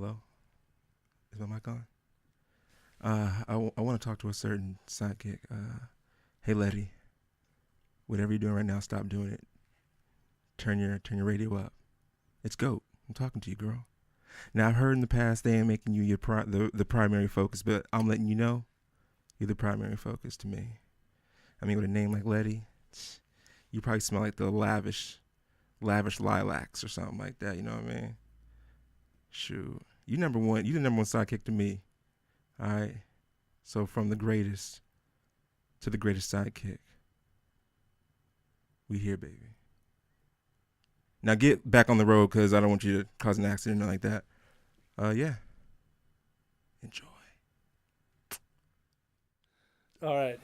Hello? Is my mic on? I want to talk to a certain sidekick. Hey, Letty. Whatever you're doing right now, stop doing it. Turn your radio up. It's G.O.A.T. I'm talking to you, girl. Now, I've heard in the past they ain't making you the primary focus, but I'm letting you know you're the primary focus to me. I mean, with a name like Letty, you probably smell like the lavish lilacs or something like that. You know what I mean? Shoot, you the number one sidekick to me. All right. So from the greatest to the greatest sidekick, we here, baby. Now get back on the road because I don't want you to cause an accident or like that. Yeah. Enjoy. All right.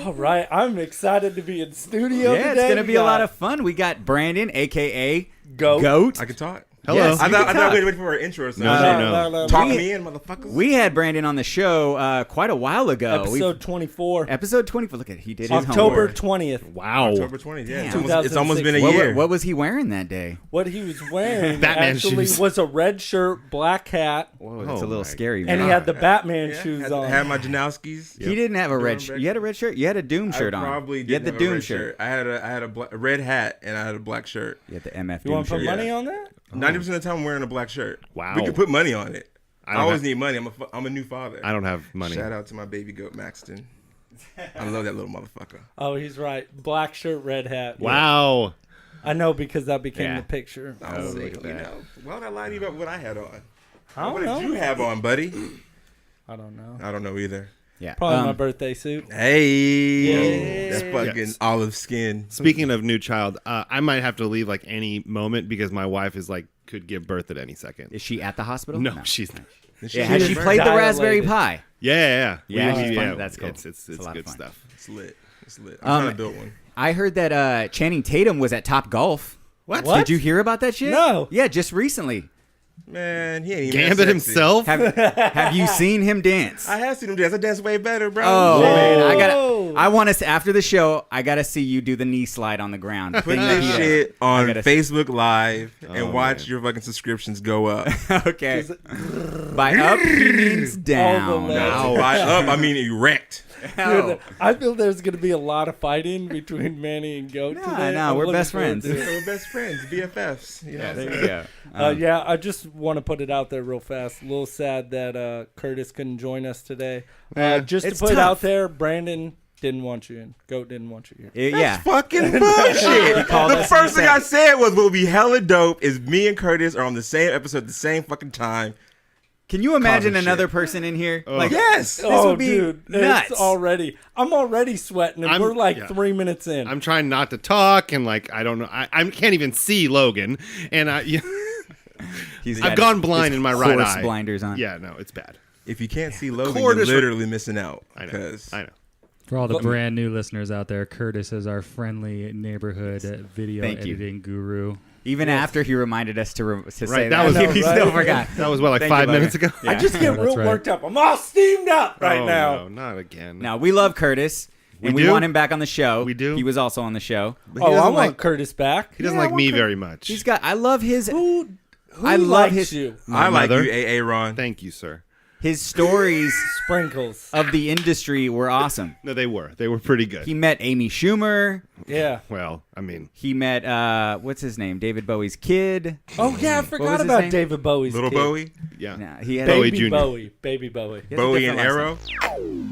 All right. I'm excited to be in studio today. It's going to be a lot of fun. We got Brandon, a.k.a. G.O.A.T. I can talk. Hello. Yes, I thought we were waiting for our intro. So No. Talk me in, motherfuckers. We had Brandon on the show quite a while ago. Episode 24. Episode 24. Look at he did his October homework. 20th. Wow. October 20th. Yeah, Damn. it's almost been a year. What was he wearing that day? What he was wearing Batman actually shoes. was a red shirt, black hat, Whoa, that's a little my scary. and Man. he had the Batman shoes on. I had my Janowskis. He didn't have a red shirt. You had a red shirt? You had a Doom shirt I on. probably You had did the have a Doom red shirt. I had a red hat and I had a black shirt. You had the MF You Doom want to put shirt. money on that? 90% of the time I'm wearing a black shirt. Wow. We can put money on it. I don't always have- need money. I'm a new father. I don't have money. Shout out to my baby goat Maxton. I love that little motherfucker. Oh, he's right. Black shirt, red hat. Wow. I know because that became Yeah. the picture. I was look saying, at you that. know, why would I lie to you about what I had on? I What don't did know. you have on, buddy? I don't know. I don't know either. Yeah. Probably my birthday suit. Hey, that's fucking Yes. olive skin. Speaking of new child, I might have to leave like any moment because my wife is like could give birth at any second. Is she at the hospital? No, she's not. Yeah, has she played the Dilated. Raspberry Pi? Yeah. Yeah, We- she's fun. That's cool. It's It's a lot of good fun. stuff. It's lit. It's lit. I'm trying to build one. I heard that Channing Tatum was at Top Golf. What? Did you hear about that shit? No. Yeah, just recently. Man, he ain't even Gambit that sexy. himself. Have you seen him dance? I have seen him dance. I dance way better, bro. Oh man, Whoa. I want to after the show. I gotta see you do the knee slide on the ground. Put this shit I on gotta see. Facebook Live and Oh, watch man. your fucking subscriptions go up. Okay. By up he means down. All the legs. Oh, by up, I mean erect. Oh. Dude, I feel there's going to be a lot of fighting between Manny and G.O.A.T. today. no, I'm we're looking best forward friends. to it. We're best friends, BFFs. You know what I'm There saying? you go. Yeah, I just want to put it out there real fast. A little sad that Curtis couldn't join us today. Just to it's put it tough. out there, Brandon didn't want you in. G.O.A.T. didn't want you here. Yeah. Fucking bullshit. called The us first thing and I said was, what would be hella dope is me and Curtis are on the same episode at the same fucking time. Can you imagine Causing another shit. person in here? Oh. Like, Yes. This Oh, would be dude, nuts. I'm already sweating, and we're like yeah. 3 minutes in. I'm trying not to talk and like I don't know. I can't even see Logan, and He's I've got gone his blind in my right horse eye. blinders on. Yeah, no, it's bad. If you can't see Logan, Cord you're is- literally missing out. I know. 'cause I know. For all the brand new listeners out there, Curtis is our friendly neighborhood video Thank you. editing guru. Even after he reminded us to say Right, that, that was- he right? still forgot. That was what, like Thank you, 5 Logan. minutes ago. Yeah. I just get Yeah, that's real right. worked up. I'm all steamed up right Oh, now. No, not again. Now we love Curtis, and we do? want him back on the show. We do? He was also on the show. But he Oh, I doesn't want like- Curtis back. He doesn't Yeah, I like want me Kurt- very much. He's got. I love his. Who I love likes his- you? I like mother. you, AA Ron. Thank you, sir. His stories Sprinkles. of the industry were awesome. No, they were. They were pretty good. He met Amy Schumer. Yeah. Well, I mean, He met what's his name? David Bowie's kid. Oh yeah, I was forgot his about name? David Bowie's Little kid. Bowie, yeah. Nah, he had Bowie Baby Jr. Bowie. Baby Bowie. he has a Bowie and different Arrow. last name.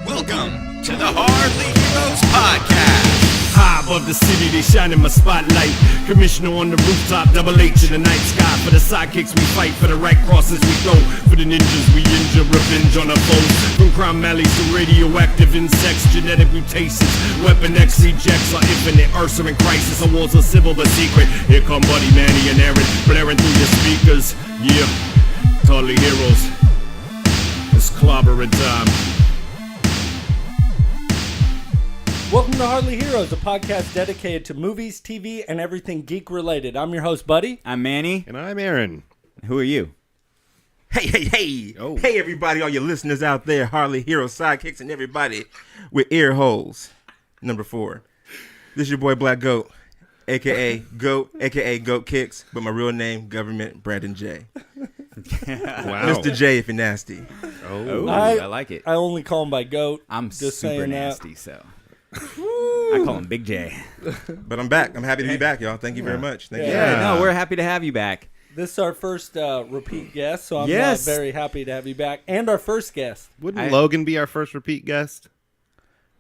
Welcome to the Hardly Heroes Podcast. High above the city, they shine in my spotlight. Commissioner on the rooftop, double H in the night sky. For the sidekicks we fight, for the right crosses we throw. For the ninjas we injure, revenge on our foes. From crime alleys to radioactive insects, genetic mutations. Weapon X rejects are infinite, Ursa in crisis. Our wars are civil but secret. Here come Buddy, Manny, and Aaron, blaring through your speakers. Yeah, Hardly Heroes. It's clobbering time. Welcome to Hardly Heroes, a podcast dedicated to movies, TV, and everything geek related. I'm your host, Buddy. I'm Manny. And I'm Aaron. Who are you? Hey. Oh. Hey, everybody, all your listeners out there, Harley Hero sidekicks, and everybody with ear holes. Number 4. This your boy Black Goat, a.k.a. Goat, a.k.a. Goat Kicks, but my real name, Government Brandon J. Wow. Mr. J if you're nasty. Oh, I- I like it. I only call him by Goat. I'm just super saying that. nasty, so I call him Big J. But I'm back. I'm happy to be back, y'all. Thank you very much. Thank you. Yeah, no, we're happy to have you back. This is our first repeat guest, so I'm Yes. very happy to have you back. And our first guest. Wouldn't I- Logan be our first repeat guest?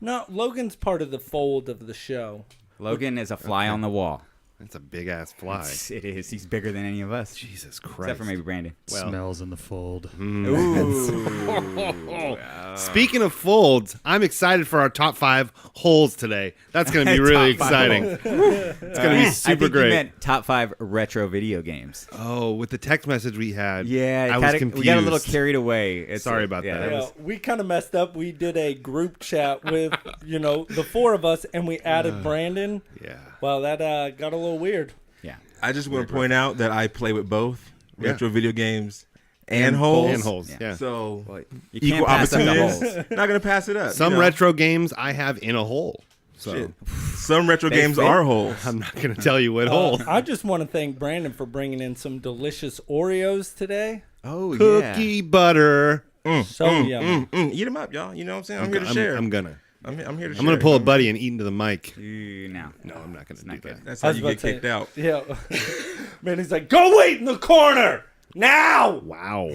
No, Logan's part of the fold of the show. Logan is a fly on the wall. That's a big ass fly. It is. He's bigger than any of us. Jesus Christ. Except for maybe Brandon. Smells in the fold. Ooh. Speaking of folds, I'm excited for our top 5 holes today. That's going to be really Top 5 exciting. It's going to be I super think great. you meant top 5 retro video games. Oh, with the text message we had. Yeah, I was confused. we got a little carried away. Sorry about that. Yeah, we kind of messed up. We did a group chat with, the 4 of us, and we added Brandon. Yeah. Well, that got a little weird. Yeah. I just want to point out that I play with both retro video games and And holes. And holes. Yeah. Yeah. So You can't equal pass up the opportunities. holes. Not gonna pass it up. Some retro games I have in a hole. So Shit. Some retro They games fit. are holes. I'm not going to tell you what hole. I just want to thank Brandon for bringing in some delicious Oreos today. Oh, Cookie butter. So yummy. Eat them up, y'all. You know what I'm saying? I'm here to share. I'm gonna. I'm here to share. I'm gonna pull a buddy and eat into the mic. No. No, I'm not gonna do not that. good. That's I how was you about get to say- kicked out. Yeah. Man, he's like, go wait in the corner now. Wow.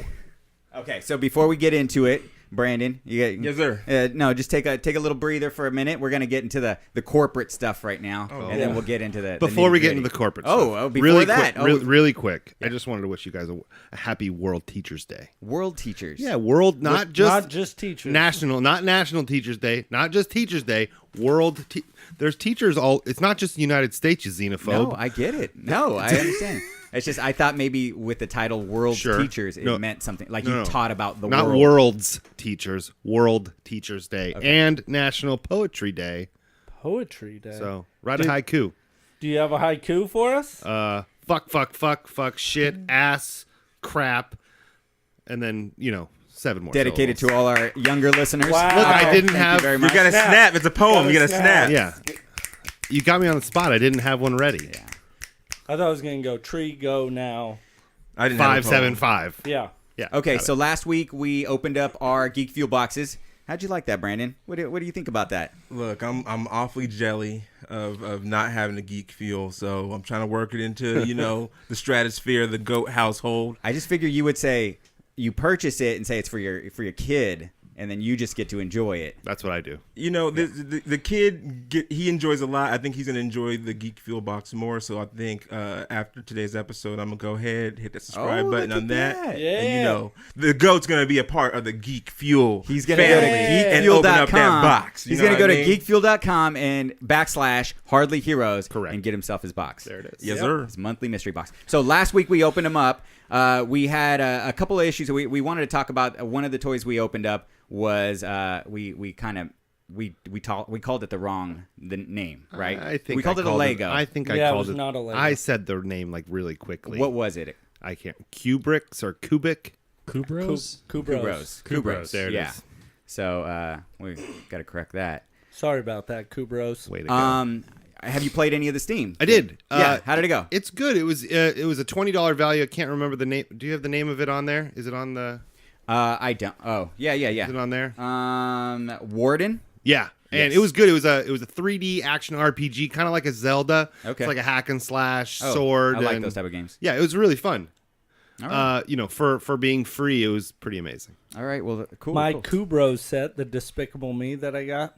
Okay, so before we get into it, Brandon, Yes, sir. no, just take a little breather for a minute. We're gonna get into the corporate stuff right now, and then we'll get into the Before we get nitty-gritty. into the corporate Oh, stuff, before really that, quick, really quick. I just wanted to wish you guys a happy World Teachers Day. World Teachers. Yeah, World, not just teachers. national, not National Teachers Day, not just Teachers Day. There's teachers all. It's not just the United States, you xenophobe. No, I get it. No, I understand. It's just I thought maybe with the title World Sure. Teachers, it No. meant something like No. you taught about the not world. world's teachers, World Teachers Day, and National Poetry Day. Poetry day. So write a haiku. Do you have a haiku for us? Fuck, shit, ass, crap, and then 7 more. Dedicated syllables. to all our younger listeners. Wow. Look, I didn't Thank have. you very You much. gotta snap. It's a poem. Gotta You gotta snap. snap. Yeah, you got me on the spot. I didn't have one ready. Yeah. I thought I was going to go tree go now. I didn't have a poem. 575. Yeah. Yeah. Okay, got so it. last week we opened up our Geek Fuel boxes. How'd you like that, Brandon? What do you think about that? Look, I'm awfully jelly of not having a geek fuel, so I'm trying to work it into the stratosphere of the goat household. I just figure you would say you purchase it and say it's for your kid, and then you just get to enjoy it. That's what I do. The kid he enjoys a lot. I think he's gonna enjoy the geek fuel box more. So I think after today's episode, I'm gonna go ahead hit that subscribe button look on at that. that. Yeah. And the goat's gonna be a part of the geek fuel. He's going to go to family and open up geekfuel.com. that box. You He's know going to what go I to mean? geekfuel.com and /Hardly Heroes Correct. and get himself his box. There it is. Yes, sir. His monthly mystery box. So last week we opened them up. We had a couple of issues. We wanted to talk about one of the toys we opened up was we called it the name, right? I think we called it a Lego. I think I Yeah, it called was it. not a Lego. I said their name like really quickly. What was it? I can't. Kubricks or Kubik? Kubros? Kubros. There it yeah. is. So we got to correct that. Sorry about that, Kubros. Way to go. Have you played any of the Steam? I did. Yeah. How did it go? It's good. It was a $20 value. I can't remember the name. Do you have the name of it on there? Is it on the? I don't. Oh, yeah. Is it on there? Warden. Yeah. And Yes. it was good. It was a 3D action RPG, kind of like a Zelda. Okay. It's like a hack and slash Oh, sword. I like and- those type of games. Yeah, it was really fun. All right. For being free, it was pretty amazing. All right. Well, cool. My cool. Kubros set, the Despicable Me that I got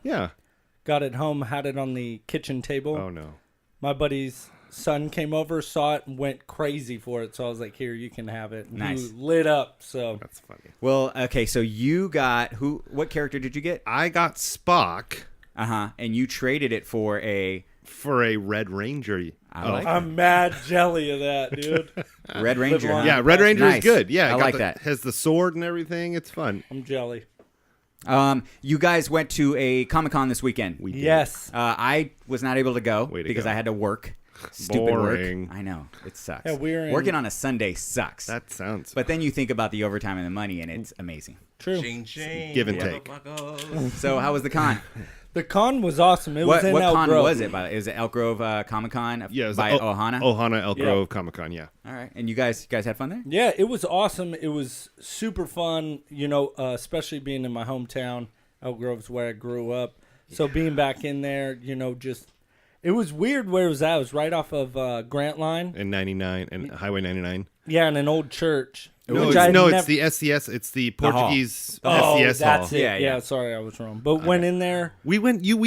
it home, had it on the kitchen table. Oh no. My buddy's son came over, saw it, and went crazy for it. So I was like, "Here, you can have it." And Nice. He lit up. So That's funny. Well, okay. So you got who? What character did you get? I got Spock And you traded it for a for a Red Ranger. I like I'm mad jelly of that, dude. Red Ranger. long. huh? Yeah, Red Ranger Nice. is good. Yeah, I got like that. Has the sword and everything. It's fun. I'm jelly. You guys went to a Comic-Con this weekend. We did. Yes. I was not able to go Way to because go. I had to work. Stupid Boring. work. I know. It sucks. Yeah, we're in- Working on a Sunday sucks. That sounds. But then you think about the overtime and the money, and it's amazing. True. Ching, ching. Give and take. Motherfuckers. So how was the con? The con was awesome. It What was in Elk con Grove. was it? Is it Elk Grove Comic Con? Yeah, it was by Ohana. Ohana Elk Yeah. Grove Comic Con. Yeah. All right, and you guys had fun there? Yeah, it was awesome. It was super fun, especially being in my hometown. Elk Grove's where I grew up. So being back in there, just it was weird where it was at. It was right off of Grant Line. And 99 and Highway 99. Yeah, in an old church. No, which it's, I no, nev- it's the SCS. It's the hall. Portuguese Oh, SCS that's hall. it. Yeah, Yeah, yeah. sorry, I was wrong. But went in there. We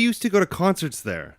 used to go to concerts there.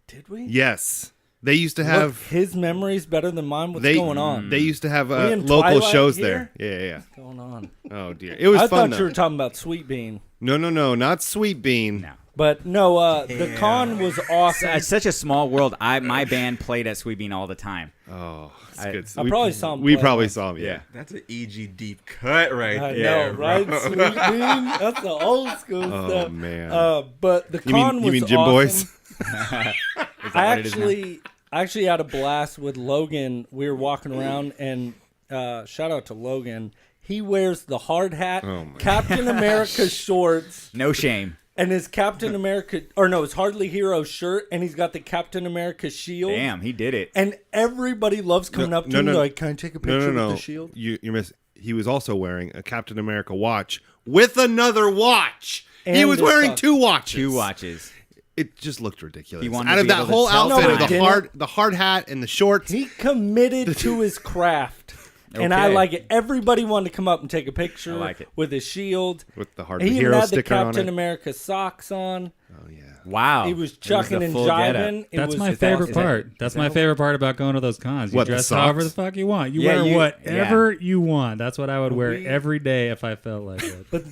Did we? Yes, they used to Look, have. his memory's better than mine. What's They going on? They used to have We in local Twilight shows here? there. Yeah. What's going on? Oh dear, it was I fun thought though. you were talking about Sweet Bean. No, not Sweet Bean. No. But no, the con was awesome. It's such a small world. My band played at Sweet Bean all the time. Oh, it's I- good. I probably saw him We play probably once. saw him. Yeah. That's an EG deep cut right I there. know, right? bro. Sweet Bean. That's the old school Oh stuff. man. But the you con mean was Jim awesome. Boys? Is that I what it is now? actually had a blast with Logan. We were walking around, and shout out to Logan. He wears the hard hat, Oh, my Captain America shorts, No shame. and his his Hardly Hero shirt, and he's got the Captain America shield. Damn, he did it. And everybody loves coming up to him like, "Can I take a picture with the shield?" You're missing. He was also wearing a Captain America watch with another watch. He And was his wearing sock. 2 watches. 2 watches. It just looked ridiculous. He wanted Out to of be that able to whole tell outfit of somebody. the hard hat and the shorts. He committed to his craft. And I Okay. like it. Everybody wanted to come up and take a picture I like it. with his shield. With the Hard He even Hero had the sticker on Captain it. America socks on. Oh yeah. Wow. He was It chucking the and full getup. jiving. It That's was my is that- favorite is that- part. That's my favorite part about going to those cons. You What, the dress socks? however the fuck you want. You Yeah, wear you- whatever you want. That's what I would wear We- every day if I felt like it. But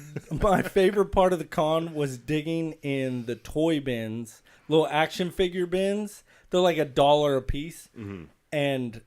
my favorite part of the con was digging in the toy bins, little action figure bins. They're like $1 a piece. Mm-hmm. And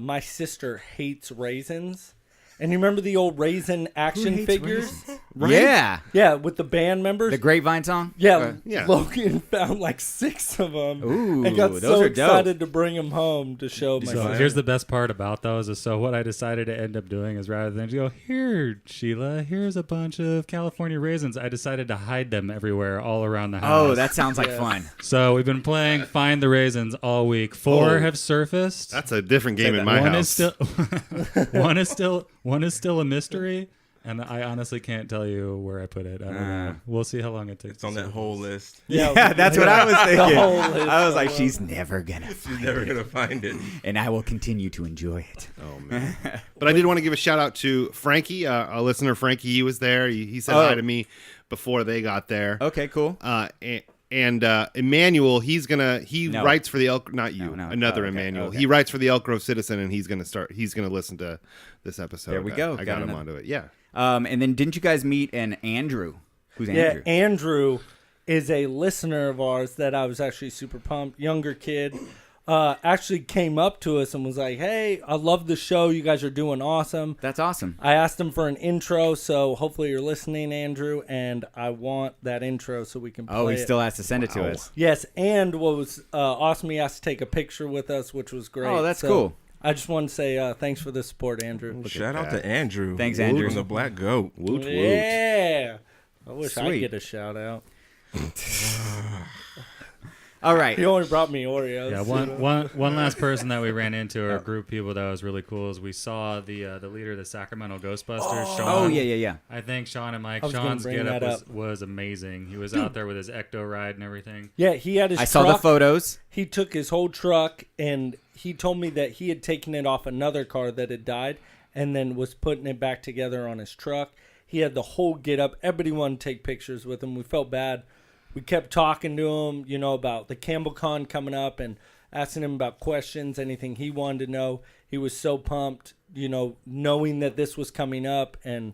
my sister hates raisins. And you remember the old raisin action figures? Yeah. Yeah, with the band members. The Grapevine song? Yeah, Yeah. Logan found like 6 of them. Ooh, and got those so are dope. excited to bring them home to show my So sister. here's the best part about those is so what I decided to end up doing is rather than just go, here, Sheila, here's a bunch of California raisins, I decided to hide them everywhere all around the house. Oh, that sounds like fun. So we've been playing Find the Raisins all week. 4 Oh. have surfaced. That's a different game in my one house. is still one is still a mystery, and I honestly can't tell you where I put it. I don't know. We'll see how long it takes. It's on that whole list. Yeah, that's what I was thinking. whole list I was like, of she's never gonna You're find never it, gonna find it. and I will continue to enjoy it. Oh man! But I did want to give a shout out to Frankie, a listener. Frankie, he was there. He said hi to me before they got there. Okay, cool. And Emmanuel, he No. writes for the Elk. Not you, No. another Oh, okay, Emmanuel. okay. He writes for the Elk Grove Citizen, and he's gonna listen to this episode. There we go. I Got got him another- onto it. Yeah. And then didn't you guys meet an Andrew? Who's Andrew? Yeah, Andrew is a listener of ours that I was actually super pumped. Younger kid. Actually came up to us and was like, "Hey, I love the show. You guys are doing awesome." That's awesome. I asked him for an intro, so hopefully you're listening, Andrew, and I want that intro so we can play Oh, he it. still has to send it to us. Yes, and what was awesome, he asked to take a picture with us, which was great. Oh, that's So cool. I just want to say thanks for the support, Andrew. Shout out to Andrew. Thanks, Woot Andrew. from the Black Goat. Woot woot. Yeah. I wish I'd Sweet. get a shout out. All right. He only brought me Oreos. Yeah, one last person that we ran into, or a group of people that was really cool, is we saw the leader of the Sacramento Ghostbusters, Sean. Oh, yeah. I think Sean and Mike. I was gonna Sean's bring getup that was amazing. He was out there with his Ecto ride and everything. Yeah, he had his I truck. saw the photos. He took his whole truck, and he told me that he had taken it off another car that had died and then was putting it back together on his truck. He had the whole get up. Everybody wanted to take pictures with him. We felt bad. We kept talking to him, about the CampbellCon coming up and asking him about questions, anything he wanted to know. He was so pumped, knowing that this was coming up, and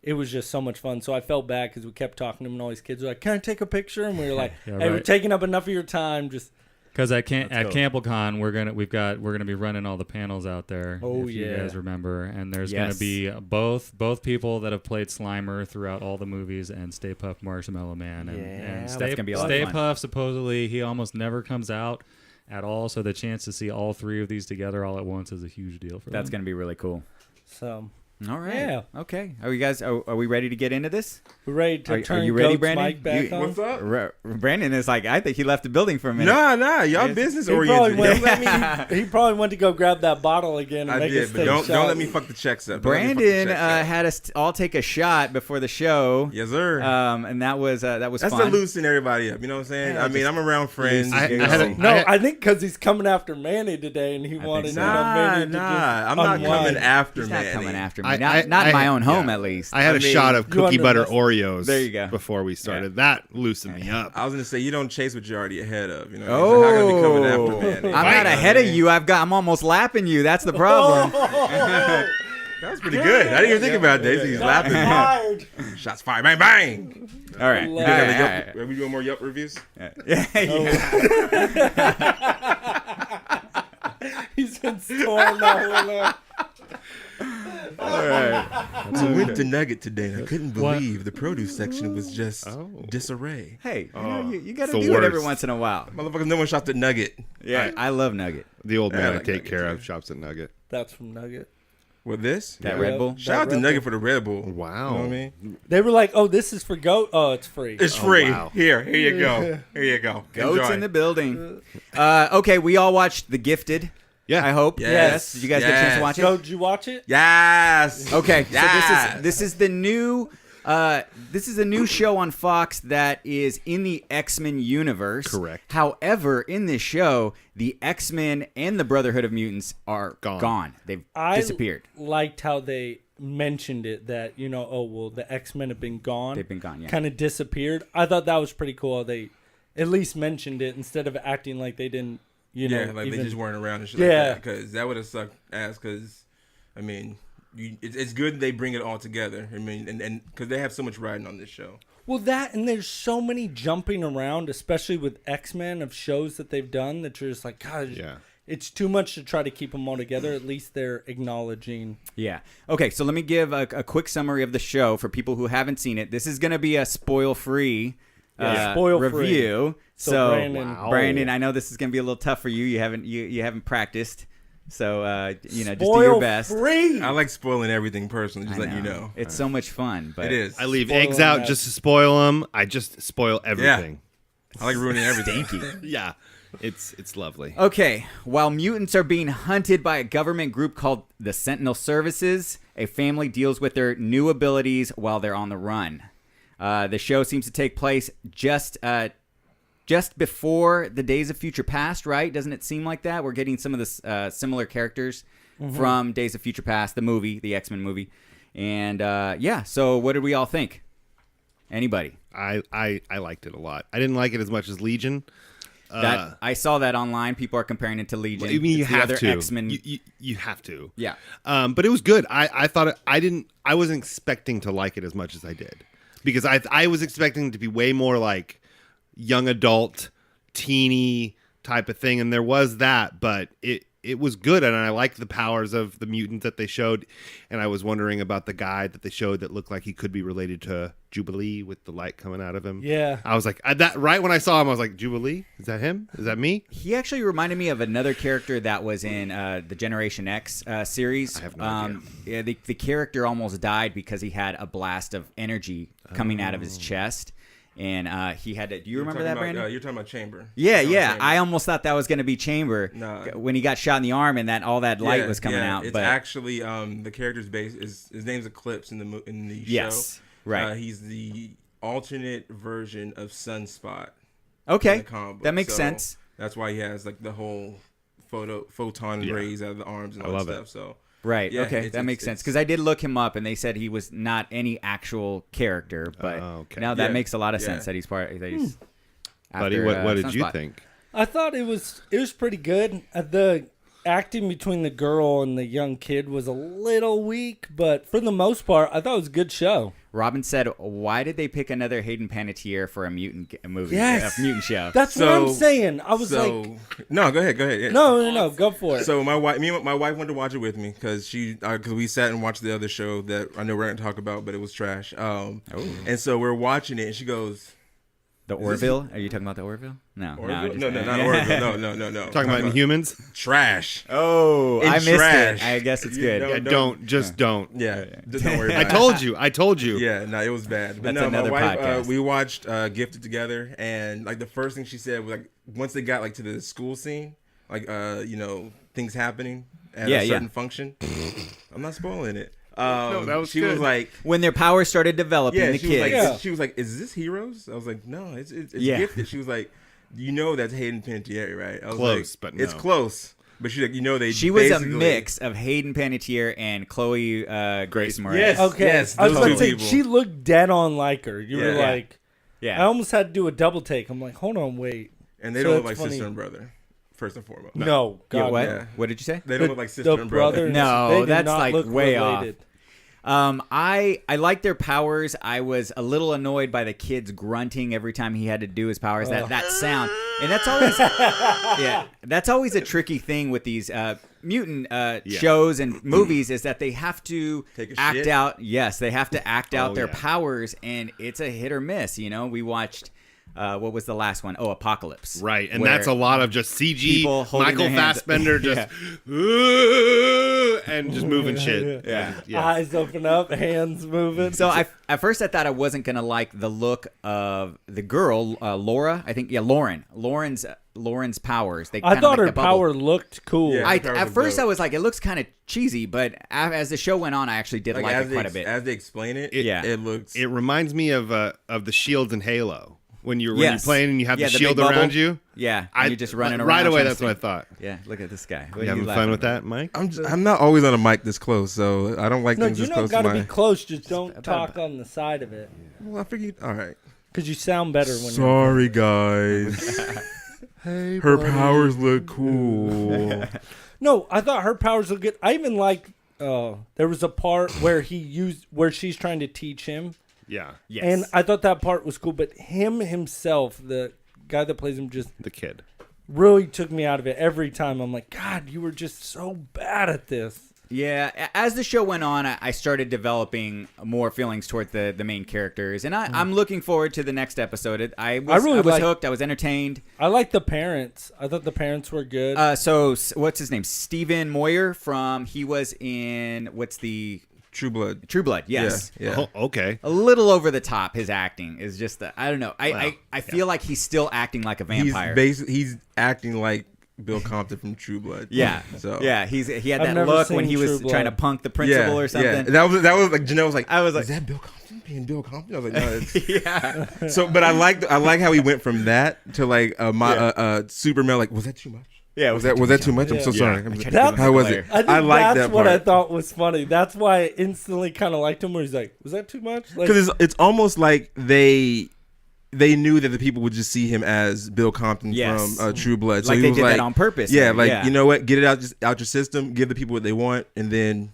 it was just so much fun. So I felt bad because we kept talking to him, and all these kids were like, "Can I take a picture?" And we were like, Yeah, "Hey, we're right. taking up enough of your time. Just Because at go. CampbellCon we're gonna be running all the panels out there. Oh, if you yeah. guys remember, and there's Yes. gonna be both people that have played Slimer throughout all the movies and Stay Puft Marshmallow Man. And, Yeah, and that's Stay, gonna be a lot of Stay fun. Puft supposedly he almost never comes out at all, so the chance to see all 3 of these together all at once is a huge deal for That's them. going to be really cool. so." All right. Yeah. Okay. Are you guys? Are we ready to get into this? We're ready to Are turn you ready, Goat's Brandon? mic back on. What's up? Brandon is like, I think he left the building for a minute. Nah, y'all business He probably, oriented. went, Don't let me. he probably went to go grab that bottle again and I make did, us but take don't let shots. me fuck the checks up. Don't let me fuck the Brandon checks up. had us all take a shot before the show. Yes, sir. And that was That's fun. to loosen everybody up. You know what I'm saying? Yeah, I mean, I'm around friends. I you had know. a- No, I think because he's coming after Manny today, and he wanted so. Manny to just I'm not unwind. coming after He's Manny. not coming after me. I- Not in my I- own home, yeah. at least. I had a mean, shot of you cookie butter underestimated- Oreos. There you go. Before we started, that loosened me up. I was gonna say you don't chase what you're already ahead of. You know, so how gonna be coming after Manny? I'm not ahead of you. I'm almost lapping you. That's the problem. That was pretty good. I didn't even think about that. He's laughing. Fired. Shots fired. Bang bang. All right. Love All it. right, all Are we doing more Yelp reviews? right. He's been storing that whole up. I went to Nugget today and I couldn't believe the produce section was just disarray. Hey, you got it's to the do it every worst. once in a while. Motherfuckers, no one shot the Nugget. Yeah, I love Nugget. The old man I like take Nugget, care too. of shops at Nugget. That's from Nugget. With this? That Yeah. Red Bull. Shout out to Red Nugget Bull. for the Red Bull. Wow. You know what I mean? They were like, "Oh, this is for goat. Oh, it's free." It's free. wow. Here you go. Here you go. Goats Enjoy. in the building. Okay, we all watched The Gifted. Yeah. I hope. Yes. Did you guys get a chance to watch it? So, did you watch it? Yes. Okay, Yes. so this is the new this is a new show on Fox that is in the X-Men universe. Correct. However, in this show, the X-Men and the Brotherhood of Mutants are gone. They've disappeared. Liked how they mentioned it that oh well, the X-Men have been gone. They've been gone, yeah. Kind of disappeared. I thought that was pretty cool. How they at least mentioned it instead of acting like they didn't. Yeah, like even, they just weren't around and shit Yeah. like that. Because that would have sucked ass. Because, I mean, it's good they bring it all together. I mean, and because they have so much riding on this show. Well, that and there's so many jumping around, especially with X-Men of shows that they've done that you're just like, God, Yeah. it's too much to try to keep them all together. At least they're acknowledging. Yeah. Okay, so let me give a quick summary of the show for people who haven't seen it. This is going to be a spoil-free spoil-free. review. So, Brandon, I know this is going to be a little tough for you. You haven't practiced. So, just do spoil your best. free. I like spoiling everything personally, just I letting you know. It's so much fun. But It is. I leave Spoiling eggs out that. just to spoil them. I just spoil everything. I like ruining everything. Yeah. It's lovely. Okay, while mutants are being hunted by a government group called the Sentinel Services, a family deals with their new abilities while they're on the run. The show seems to take place just before the Days of Future Past, right? Doesn't it seem like that? We're getting some of the similar characters from Days of Future Past, the movie, the X-Men movie. And so what did we all think? Anybody? I liked it a lot. I didn't like it as much as Legion. That I saw that online. People are comparing it to Legion. I mean, you It's the have other to. X-Men. You have to. Yeah. But it was good. I thought I wasn't expecting to like it as much as I did, because I was expecting it to be way more like young adult, teeny type of thing, and there was that, but it was good, and I liked the powers of the mutant that they showed, and I was wondering about the guy that they showed that looked like he could be related to Jubilee with the light coming out of him. Yeah. I was like, that right when I saw him, I was like, Jubilee? Is that him? Is that me? He actually reminded me of another character that was in the Generation X series. I have no idea. Yeah, the character almost died because he had a blast of energy coming out of his chest. And he had to. Do you remember that, Brandon? You're talking about Chamber. Yeah, You're talking yeah. about Chamber. I almost thought that was going to be Chamber when he got shot in the arm and that all that light was coming out. It's but actually the character's base is his name's Eclipse in the Yes, show. right. He's the alternate version of Sunspot. in okay, the comic book. that makes So sense. That's why he has like the whole photon rays out of the arms and all love that it. stuff. So Right. Yeah, okay, that makes sense because I did look him up and they said he was not any actual character, but okay. now that Yeah, makes a lot of yeah. sense that he's part. That he's Buddy, after, what did you Sunspot. think? I thought it was pretty good. The acting between the girl and the young kid was a little weak, but for the most part, I thought it was a good show. Robin said, "Why did they pick another Hayden Panettiere for a mutant movie? Yes. A mutant show." That's what I'm saying. I was so, like, no, go ahead. Yeah. no, go for it. So my wife went to watch it with me because we sat and watched the other show that I know we're gonna talk about, but it was trash. And so we're watching it, and she goes, The Orville? Are you talking about the Orville? No. Orville? just- No, not Orville. No. Talking about Inhumans? Trash. Oh, I It's missed trash. it. I guess it's You good. know- Yeah, don't. Yeah, just don't worry I about it. I told you. Yeah, no, it was bad. But That's no, my another wife, podcast. we watched Gifted together, and like the first thing she said was like, once they got like to the school scene, like things happening at Yeah, a certain yeah. function. I'm not spoiling it. No, that was she was good. like, When their powers started developing, yeah, the she was kids. like, Yeah. she was like, is this Heroes? I was like, no, it's Yeah. Gifted. She was like, you know that's Hayden Panettiere, right? I was Close, like, but it's no. close. But she's like, they. She was a basically- mix of Hayden Panettiere and Chloe Grace Moretz. Yes. Okay, Yes, I was those about to two say people. she looked dead on like her. You were Yeah. like, I Yeah. almost had to do a double take. I'm like, hold on, wait. And they So don't look that's like funny. sister and brother, first and foremost. No, Yeah, God, what? no. What did you say? They don't look like sister The and brother. brothers, No, they do that's not like look way related. I like their powers. I was a little annoyed by the kids grunting every time he had to do his powers. That sound, and that's always that's always a tricky thing with these mutant shows and movies is that they have to Take a act shit. out. Yes, they have to act out their yeah. powers, and it's a hit or miss. We watched. What was the last one? Oh, Apocalypse. Right, and where- that's a lot of just CG, People holding Michael their hands- Fassbender just and just moving shit. Yeah. Eyes open up, hands moving. So at first I thought I wasn't gonna like the look of the girl, Laura. I think Lauren. Lauren's powers. They I kinda thought like her the bubble. power looked cool. Yeah. Her powers At are first dope. I was like, it looks kind of cheesy, but as the show went on, I actually did like it quite a bit. As they explain it, Yeah. it looks. It reminds me of the shields in Halo when you're Yes. playing and you have Yeah, the the shield big bubble. around you. Yeah, and you're just running around. right away. trying to That's what I sing. thought. Yeah, look at this guy. What You are having laughing fun with about? that, Mike? I'm not always on a mic this close, so I don't like No, things you this don't close to got to my. be close. Just don't talk on the side of it Well, I figured. All right. because you sound better when you're. Sorry, guys. Hey, Her buddy. powers look cool. No, I thought her powers looked good. I even liked. There was a part where she's trying to teach him, Yeah, Yes. and I thought that part was cool. But him himself, the guy that plays him, just the kid. really took me out of it every time. I'm like, God, you were just so bad at this. Yeah, as the show went on, I started developing more feelings toward the main characters, and I'm looking forward to the next episode. I was like- hooked. I was entertained. I like the parents. I thought the parents were good. So what's his name? Stephen Moyer he was in what's the True Blood. True Blood? Yes. Yeah. Oh, okay. A little over the top. His acting is just I don't know. I feel like he's still acting like a vampire. He's acting like Bill Compton from True Blood. Yeah. So yeah, he had I've that never look when seen he was True trying to Blood. punk the principal or something. Yeah. That was like Janelle was like, I was like- is that Bill Compton being Bill Compton? I was like, no. It's... Yeah. So, but I like how he went from that to like Superman. Like, was that too much? Yeah, Was that too much? I'm so Yeah. sorry. That's- How was it? I think like that's that what I part. thought was funny. That's why I instantly kind of liked him. Where he's like, "Was that too much?" Like, Because it's almost like they knew that the people would just see him as Bill Compton Yes. from True Blood. So Like he they was did like, that on purpose. Yeah, then. like you know what? Get it out your system. Give the people what they want, and then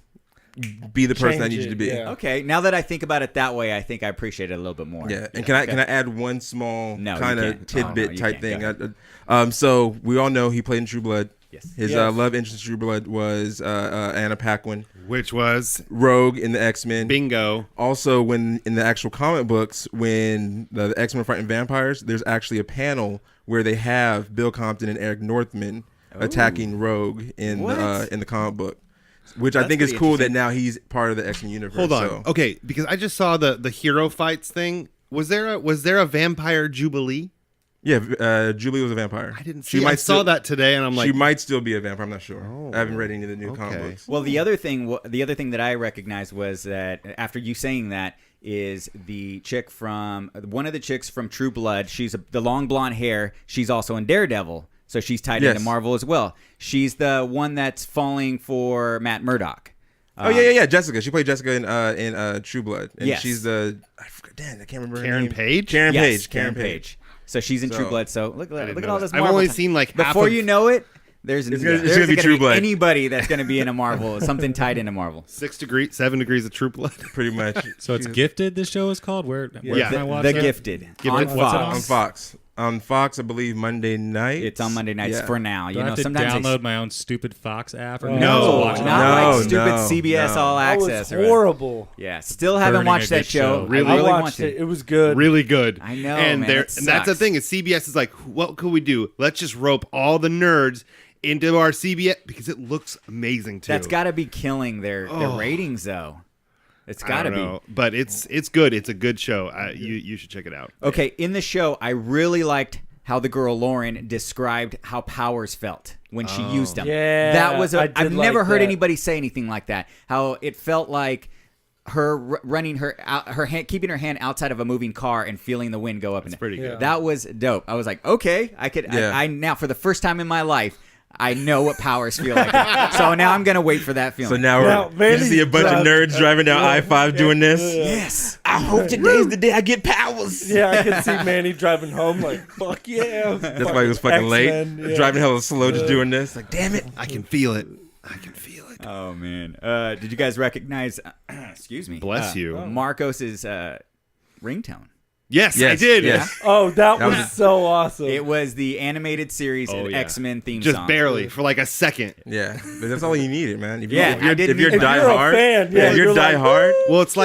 be the person I Change need you it, to be. yeah. Okay, now that I think about it that way, I think I appreciate it a little bit more. Yeah, and can I add one small No, you kind can't. of tidbit Oh, no, you type can't. thing? So we all know he played in True Blood. Yes. His Yes. love interest in True Blood was Anna Paquin, Which was Rogue in the X-Men. bingo. Also, when in the actual comic books, when the X-Men are fighting vampires, there's actually a panel where they have Bill Compton and Eric Northman attacking Rogue in What? the comic book, which I That's think is pretty cool that interesting. now he's part of the X-Men universe. Hold on. So. Okay, because I just saw the hero fights thing. Was there a vampire jubilee? Yeah, Julie was a vampire. I didn't She see. I might saw still- that today, and I'm like, she might still be a vampire. I'm not sure. Oh, I haven't read any of the new okay. comic books. Well, the other thing that I recognized was that after you saying that is the chick from one of the chicks from True Blood. She's the long blonde hair. She's also in Daredevil, so she's tied Yes. into Marvel as well. She's the one that's falling for Matt Murdock. Oh yeah. Jessica. She played Jessica in True Blood, and Yes. she's I can't remember her Karen name. Page? Karen Yes, Page. Karen Page. So she's in True So- Blood. So look didn't at know all that. this I've Marvel. only time. seen like half Before of you know it, there's gonna there's be True Blood. anybody that's going to be in a Marvel, something tied into Marvel. 7 degrees of True Blood. Pretty much. So it's Gifted. This show is called. Where Yeah. can I watch The that? Gifted Gifted. on What's it Fox. on? on Fox. on Fox, I believe Monday night. It's on Monday nights Yeah. for now. Do You I know, have to sometimes download my own stupid Fox app or No, watch it not on- like stupid CBS no. All That was Access. or whatever. horrible. Yeah, still haven't Burning watched a that good show. show. Really? I really I want watched to. it. It was good. Really good. I know, and man, it and that's the sucks. thing is CBS is like, what could we do? Let's just rope all the nerds into our CBS because it looks amazing too. That's got to be killing their ratings, though. It's I got to don't be. know, but it's good. It's a good show. You should check it out. Okay, in the show, I really liked how the girl Lauren described how powers felt when she used them. Yeah, that was. I did I've never like heard that. anybody say anything like that. How it felt like her running her hand, keeping her hand outside of a moving car and feeling the wind go up. It's pretty good. That was dope. I was like, okay, I could. Yeah. I now for the first time in my life, I know what powers feel like. So now I'm gonna wait for that feeling. So now Now, you Manny's see a bunch of nerds driving down I-5 doing this. yes. I hope today's the day I get powers. Yeah, I can see Manny driving home like, fuck yeah. That's why he was fucking late. X-Men, yeah. Driving hella slow, just doing this. Like, damn it. I can feel it. I can feel it. Oh man, did you guys recognize? Excuse me. Bless you. Marcos's ringtone. Yes, I Yes, did. yes. Oh, that That was was- so awesome. It was the animated series Oh, yeah. X-Men theme Just song. barely for like a second. Yeah, but that's all you needed, man. If Yeah, I didn't if you're need- If die you're a hard, fan, yeah, if you're you're die like, hard, Well, it's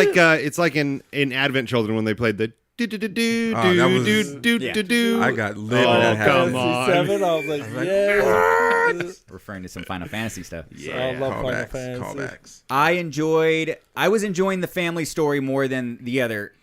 like in Advent Children when they played the do do do do Oh, that was- do do Yeah. do do. I got lit Oh, when that happened. come on. Fantasy 7, I was like, yes. Referring to some Final Fantasy stuff. I love Final Callbacks, Fantasy. callbacks. I was enjoying the family story more than the other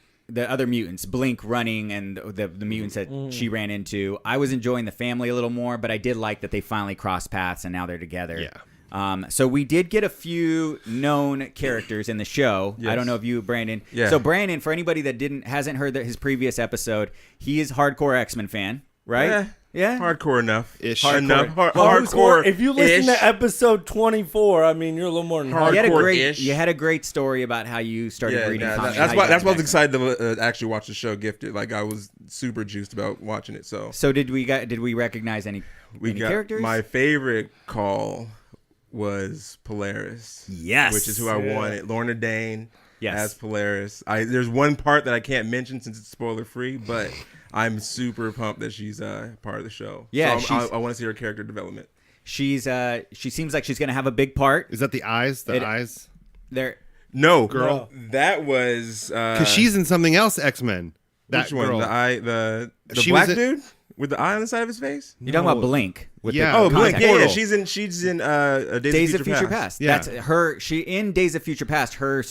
mutants, Blink running and the mutants that she ran into. I was enjoying the family a little more, but I did like that they finally crossed paths and now they're together. Yeah. So we did get a few known characters in the show. I Yes. don't know if you, Brandon. Yeah. So Brandon, for anybody that hasn't heard his previous episode, he is hardcore X-Men fan, right? Yeah. Hardcore enough. Ish. Enough. Well, Hardcore. if you listen to episode 24, I mean, you're a little more than Hard- You had a Hardcore-ish. great story about how you started reading comics. that's how why you that's got why I was into X-Men. excited to actually watch the show Gifted. Like I was super juiced about watching it. So Did we recognize any characters? my favorite call was Polaris. Yes. Which is who I wanted. Lorna Dane Yes. as Polaris. There's one part that I can't mention since it's spoiler free, but I'm super pumped that she's part of the show. Yeah, so I want to see her character development. she seems like she's gonna have a big part. Is that the eyes? The eyes? There. No, Girl. that was Because she's in something else. X-Men. That which one? girl. The eye, the She black was dude with the eye on the side of his face. You're talking about Blink. With Yeah. the Oh, Blink. contact Yeah, portal. she's in Days of Future Past. Yeah. That's her. She in Days of Future Past. Her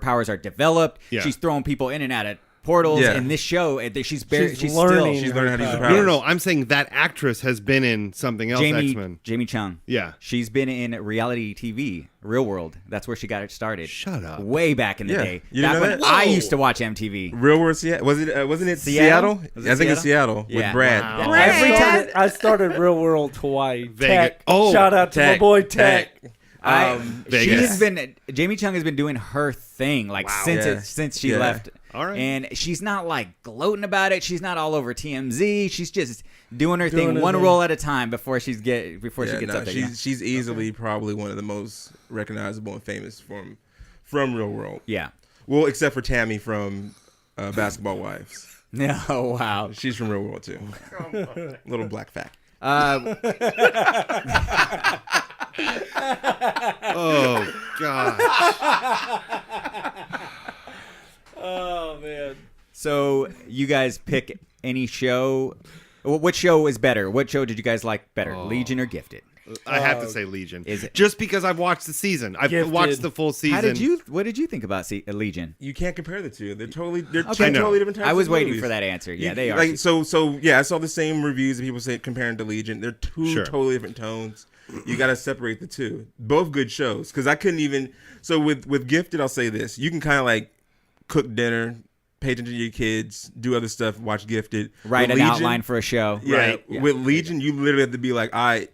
powers are developed. Yeah. She's throwing people in and out of portals. Yeah. In this show, she's She's still learning. She's learning how to use the No, powers. No. I'm saying that actress has been in something else. X-Men. Jamie Chung. Yeah. She's been in reality TV, Real World. That's where she got it started. Shut up. Way back in the Yeah. day. You Back didn't know when that? I Whoa. used to watch MTV. Real World Seattle. Wasn't it Seattle? Seattle? Was it I think it's Seattle Yeah. with Brad. Wow. I started Real World Hawaii. Tech. Oh, Shout out to my Tech. boy Tech. She Vegas. has been Jamie Chung has been doing her thing like Yeah. since she Yeah. left. All right. And she's not like gloating about it. She's not all over TMZ. She's just doing her Doing thing her one thing. roll at a time before she gets Yeah, up there. you know? she's easily probably one of the most recognizable and famous from Real World. Yeah. Well, except for Tammy from Basketball Wives. No, wow. She's from Real World too. Little black fact. Oh God. Oh, man. So you guys pick any show. What show is better? What show did you guys like better, Legion or Gifted? I have to say Legion. Is it- Just because I've watched the season. I've Gifted. watched the full season. What did you think about Legion? You can't compare the two. They're two Okay. totally different types I was of waiting movies. for that answer. Yeah, You- they are. Like so yeah, I saw the same reviews that people say comparing to Legion. They're two Sure. totally different tones. You got to separate the two. Both good shows because I couldn't even. So with Gifted, I'll say this: you can kind of like cook dinner, pay attention to your kids, do other stuff, watch Gifted, Write With an Legion, outline for a show. Yeah, Right. Yeah. with Legion, you literally have to be like, all right,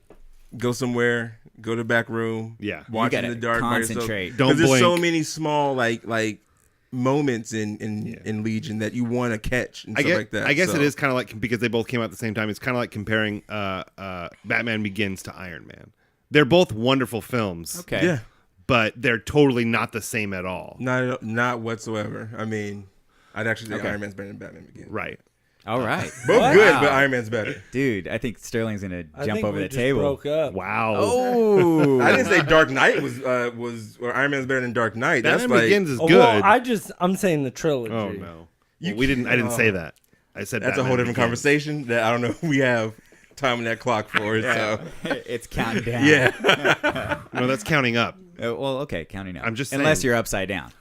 go somewhere, go to the back room, Yeah. watch You in gotta the dark, by yourself. concentrate. Don't 'Cause there's so blink. many small like moments in Legion that you want to catch and stuff like that. I guess So, it is kind of like because they both came out at the same time. It's kind of like comparing Batman Begins to Iron Man. They're both wonderful films. Okay. Yeah, But they're totally not the same at all. not whatsoever. I mean, I'd actually say Okay. Iron Man's better than Batman Begins. Right. All right. Both good, Wow. but Iron Man's better. Dude, I think Sterling's gonna I jump think over we the just table. broke up. Wow. Oh, I didn't say Dark Knight was or Iron Man's better than Dark Knight. That's Batman like Begins is Oh, good. well, I'm saying the trilogy. Oh no. Well, we didn't. I didn't say that. I said that's a Batman whole different Begins. conversation that I don't know if we have time in that clock for. So it's counting down. yeah, No, that's counting up. Well, okay, counting up. I'm just unless saying. you're upside down.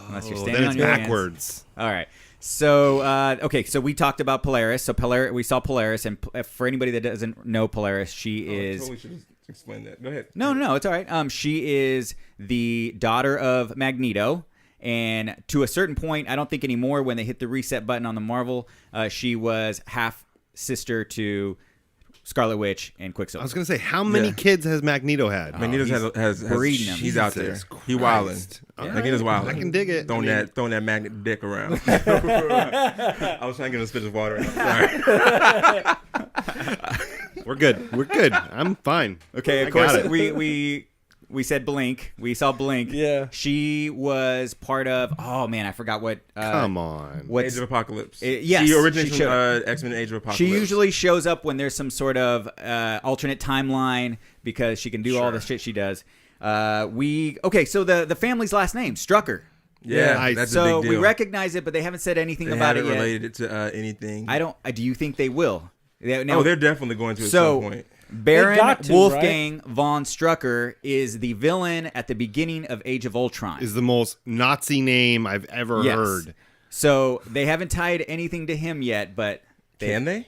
Unless you're Oh, standing then it's on your hands. backwards. All right. So, okay, so we talked about Polaris. So we saw Polaris, and for anybody that doesn't know Polaris, she is. totally should have explained that. Go ahead. No, it's all right. She is the daughter of Magneto, and to a certain point, I don't think anymore. When they hit the reset button on the Marvel, she was half sister to Scarlet Witch and I Quicksilver. was gonna say, how many Yeah. kids has Magneto had? Magneto has breeding him. He's out there. Jesus He wildin'. Christ. Magneto's wildin'. I can dig it. Throwing I mean- that magnet dick around. I was trying to get him a spit of water. Sorry. We're good. We're good. I'm fine. Okay, I of course got it. we said Blink. We saw Blink. Yeah. She was part of. Oh man, I forgot what. Come on. What's Age of Apocalypse. yes, She originates she from showed- X-Men Age of Apocalypse. She usually shows up when there's some sort of alternate timeline because she can do all the shit she does. So the family's last name Strucker. Yeah, Nice. that's a So big we deal. recognize it, but they haven't said anything They about haven't it yet. related it to anything. I don't. Do you think they will? They're definitely going to at So some point. Baron They got to, Wolfgang von Strucker is the villain at the beginning of Age of Ultron. Is the most Nazi name I've ever Yes. heard. So they haven't tied anything to him yet, but Can they?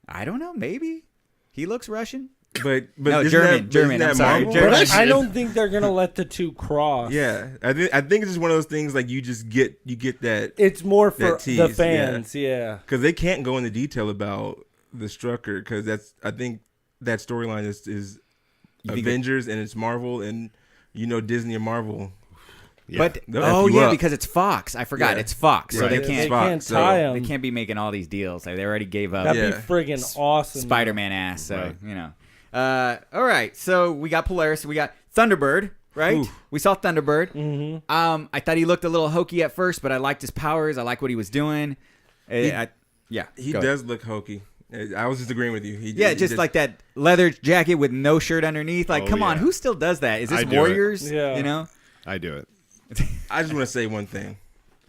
I don't know. Maybe he looks Russian. But No, isn't German, that, German, isn't that I'm sorry, Marvel? German. But I don't think they're gonna let the two cross. Yeah, I think it's just one of those things like you get that It's more for That tease, the fans. Yeah. because they can't go into detail about the Strucker because I think that storyline is You think Avengers and it's Marvel and Disney and Marvel. Yeah. But They'll F you up. because it's Fox. I forgot Yeah. it's Fox, so Right. they It's can't. They Fox, can't so tie them. They can't be making all these deals. Like, they already gave up That'd Yeah. be friggin' awesome. Spider-Man ass. So Right. All right. So we got Polaris. We got Thunderbird. Right. Oof. We saw Thunderbird. Mm-hmm. I thought he looked a little hokey at first, but I liked his powers. I like what he was doing. He Go ahead. does look hokey. I was just agreeing with you. Yeah, just like that leather jacket with no shirt underneath. Like, Oh, come on, yeah. who still does that? Is this I do it. Warriors? Yeah. You know? I do it. I just want to say one thing.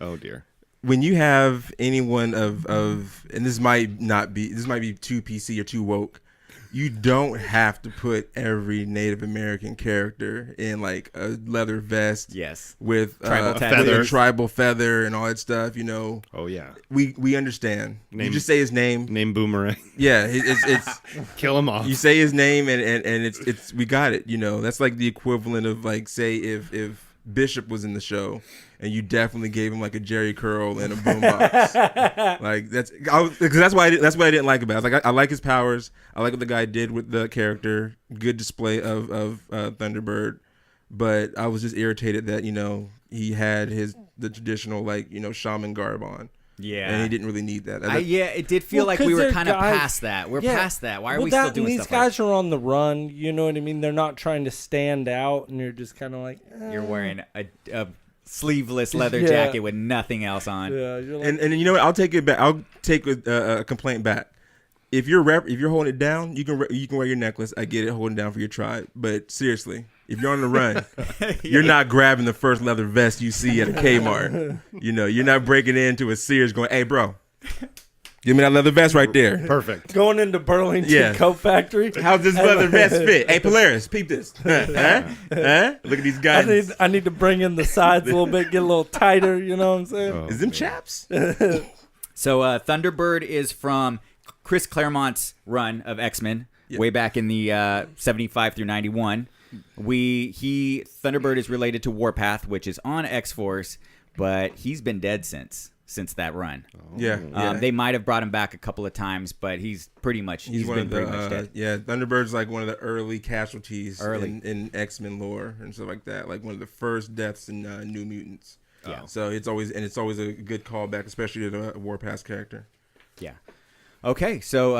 Oh dear. When you have anyone of and this might be too PC or too woke, you don't have to put every Native American character in like a leather vest Yes. with Tribal a tattoos. tribal feather and all that stuff. Oh yeah. We understand. You Name- just say his name. Name Boomerang. Yeah, it's Kill him off. you say his name and it's we got it. That's like the equivalent of like say if Bishop was in the show and you definitely gave him like a Jerry curl and a boombox. Like that's why I didn't like about it. I was like I like his powers. I like what the guy did with the character. Good display of Thunderbird, but I was just irritated that he had the traditional like shaman garb on. Yeah. And he didn't really need that. It did feel Well, like 'cause we were they're kind of guys- past that. We're Yeah. past that. Why are Well, we still that- doing these stuff guys are on the run. You know what I mean? They're not trying to stand out, and you're just kind of like, You're wearing a sleeveless leather Yeah. jacket with nothing else on. Yeah, you're like, And you know what? I'll take it back. I'll take a complaint back. If you're holding it down, you can wear your necklace. I get it, holding down for your tribe. But seriously, if you're on the run, you're not grabbing the first leather vest you see at a Kmart. You're not breaking into a Sears going, "Hey, bro, give me that leather vest right there." Perfect. going into Burlington Yeah. Coat Factory. How's this leather vest fit? Hey, Polaris, peep this. Huh? Look at these guys. I need to bring in the sides a little bit, get a little tighter. You know what I'm saying? Oh, Is them man. chaps? So Thunderbird is from Chris Claremont's run of X-Men way back in the 75 through 91. Thunderbird is related to Warpath, which is on X-Force, but he's been dead since that run. Yeah. They might have brought him back a couple of times, but he's pretty much He's one been of the pretty much dead. yeah. Thunderbird's like one of the early casualties Early. in X-Men lore and stuff like that. Like one of the first deaths in New Mutants. Yeah. So it's always a good callback, especially to the Warpath character. Yeah. Okay, so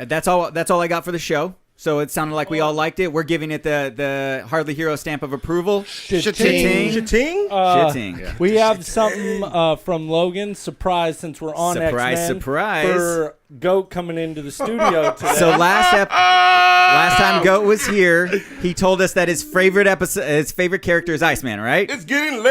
that's all I got for the show. So it sounded like we all liked it. We're giving it the Hardly Hero stamp of approval. Cha-ching. Cha-ting? Shitting. We have something from Logan. Surprise, since we're on Surprise, X-Men. surprise. For G.O.A.T coming into the studio today. So last time G.O.A.T was here, he told us that his favorite character is Iceman, right? It's getting late.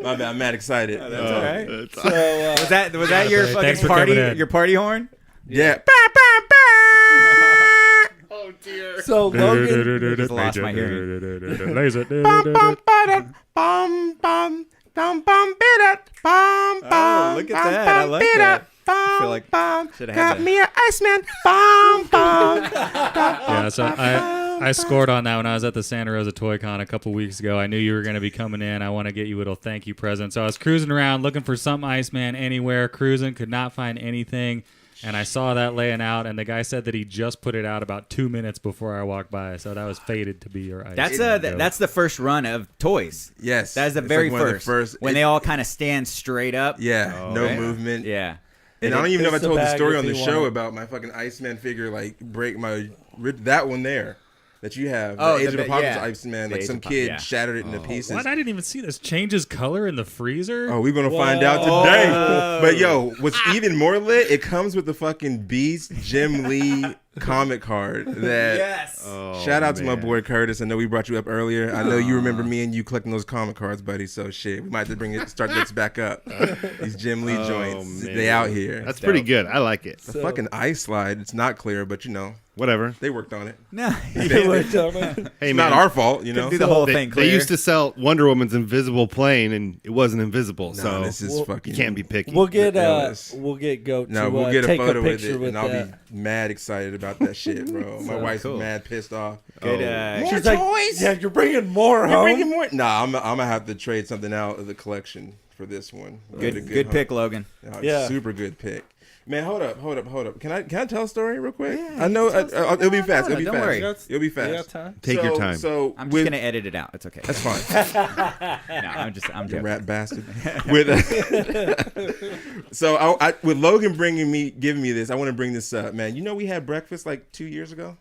My bad, I'm mad excited. That's all right. So, Was that your Thanks fucking for party? coming in. Your party horn? Yeah. Oh dear. so Logan, Just lost my hearing. Oh, look at that. I like that. I feel like should have had Got me an Iceman. Yeah, so I scored on that when I was at the Santa Rosa Toy Con a couple weeks ago. I knew you were going to be coming in. I want to get you a little thank you present. So I was cruising around looking for some Iceman anywhere, cruising, could not find anything. And I saw that laying out, and the guy said that he just put it out about 2 minutes before I walked by. So that was fated to be your Iceman. That's the first run of toys. Yes. That's the It's very like one of the first. When they all kind of stand straight up. Yeah, no right. movement. Yeah. And I don't even know if I It's a told the bag story if on the you show want it. about my fucking Iceman figure, like that one there that you have. Oh, the Age of the- Apocalypse yeah. Iceman. The Like Age some of kid yeah. shattered it into pieces. What? I didn't even see this. Changes color in the freezer? Oh, we're gonna find out today. But yo, what's even more lit? It comes with the fucking Beast Jim Lee comic card. That Yes. shout out to my boy Curtis. I know we brought you up earlier. I know you remember me and you collecting those comic cards, buddy. So shit, we might have to start this back up. These Jim Lee joints, man. they out here. That's pretty good. I like it. The fucking ice slide. It's not clear, but you know Whatever. they worked on it. No. you were telling me. Hey It's man, not our fault, you know. Do the whole they, thing they clear. used to sell Wonder Woman's invisible plane, and it wasn't invisible. No, so this is Well, fucking. you can't be picky. We'll get Ellis. G.O.A.T No, to we'll get a take photo a with picture it, with and I'll that. be mad excited about that shit, bro. My wife's cool. mad pissed off. Good, More She's like, toys? yeah, you're bringing more You're home. bringing more? Nah, I'm gonna have to trade something out of the collection for this one. Good pick, Logan. Yeah. Super good pick. Man, hold up. Can I tell a story real quick? I know it'll be fast. no, It'll be don't fast. worry. It'll be You got fast. time? Take your time. So I'm just gonna edit it out. It's okay. That's fine. No, I'm You joking. rat bastard. So with Logan giving me this, I want to bring this up, man. You know we had breakfast like 2 years ago.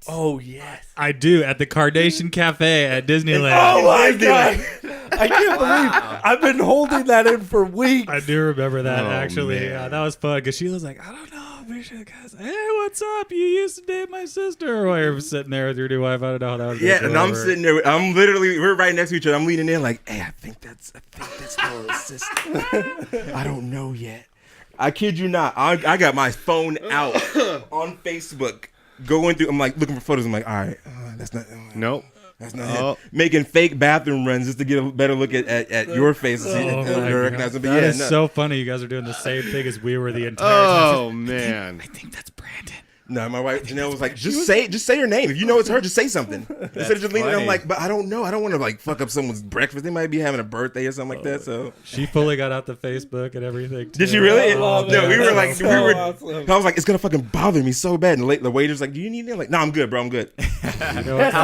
Oh, yes. I do, at the Kardashian Cafe at Disneyland. Oh, my God. I can't believe I've been holding that in for weeks. I do remember that, Oh, actually. man. Yeah, that was fun, because she was like, I don't know, we should guys, hey, what's up? You used to date my sister. While you're sitting there with your new wife, I don't know how that was Yeah, gonna and go I'm over. sitting there. We're right next to each other. I'm leaning in like, hey, I think that's Laura's sister. I don't know yet. I kid you not. I got my phone out on Facebook, going through. I'm like looking for photos. I'm like, all right, that's not. Nope. That's not Oh. it. Making fake bathroom runs just to get a better look at your face and see Oh and my recognize God. them. But That yeah, is no. so funny. You guys are doing the same thing as we were the entire time. Oh man. I think that's Brandon. No, my wife Janelle was like, just say her name. If you know it's her, just say something. Instead of just leaning, I'm funny. like, but I don't know. I don't want to like fuck up someone's breakfast. They might be having a birthday or something like that. So She fully got out the Facebook and everything, too. did she really? love No, it. we were like, That's so awesome. I was like, it's gonna fucking bother me so bad. And the waiter's like, do you need it? I'm like, no, I'm good, bro. I'm good. You know what?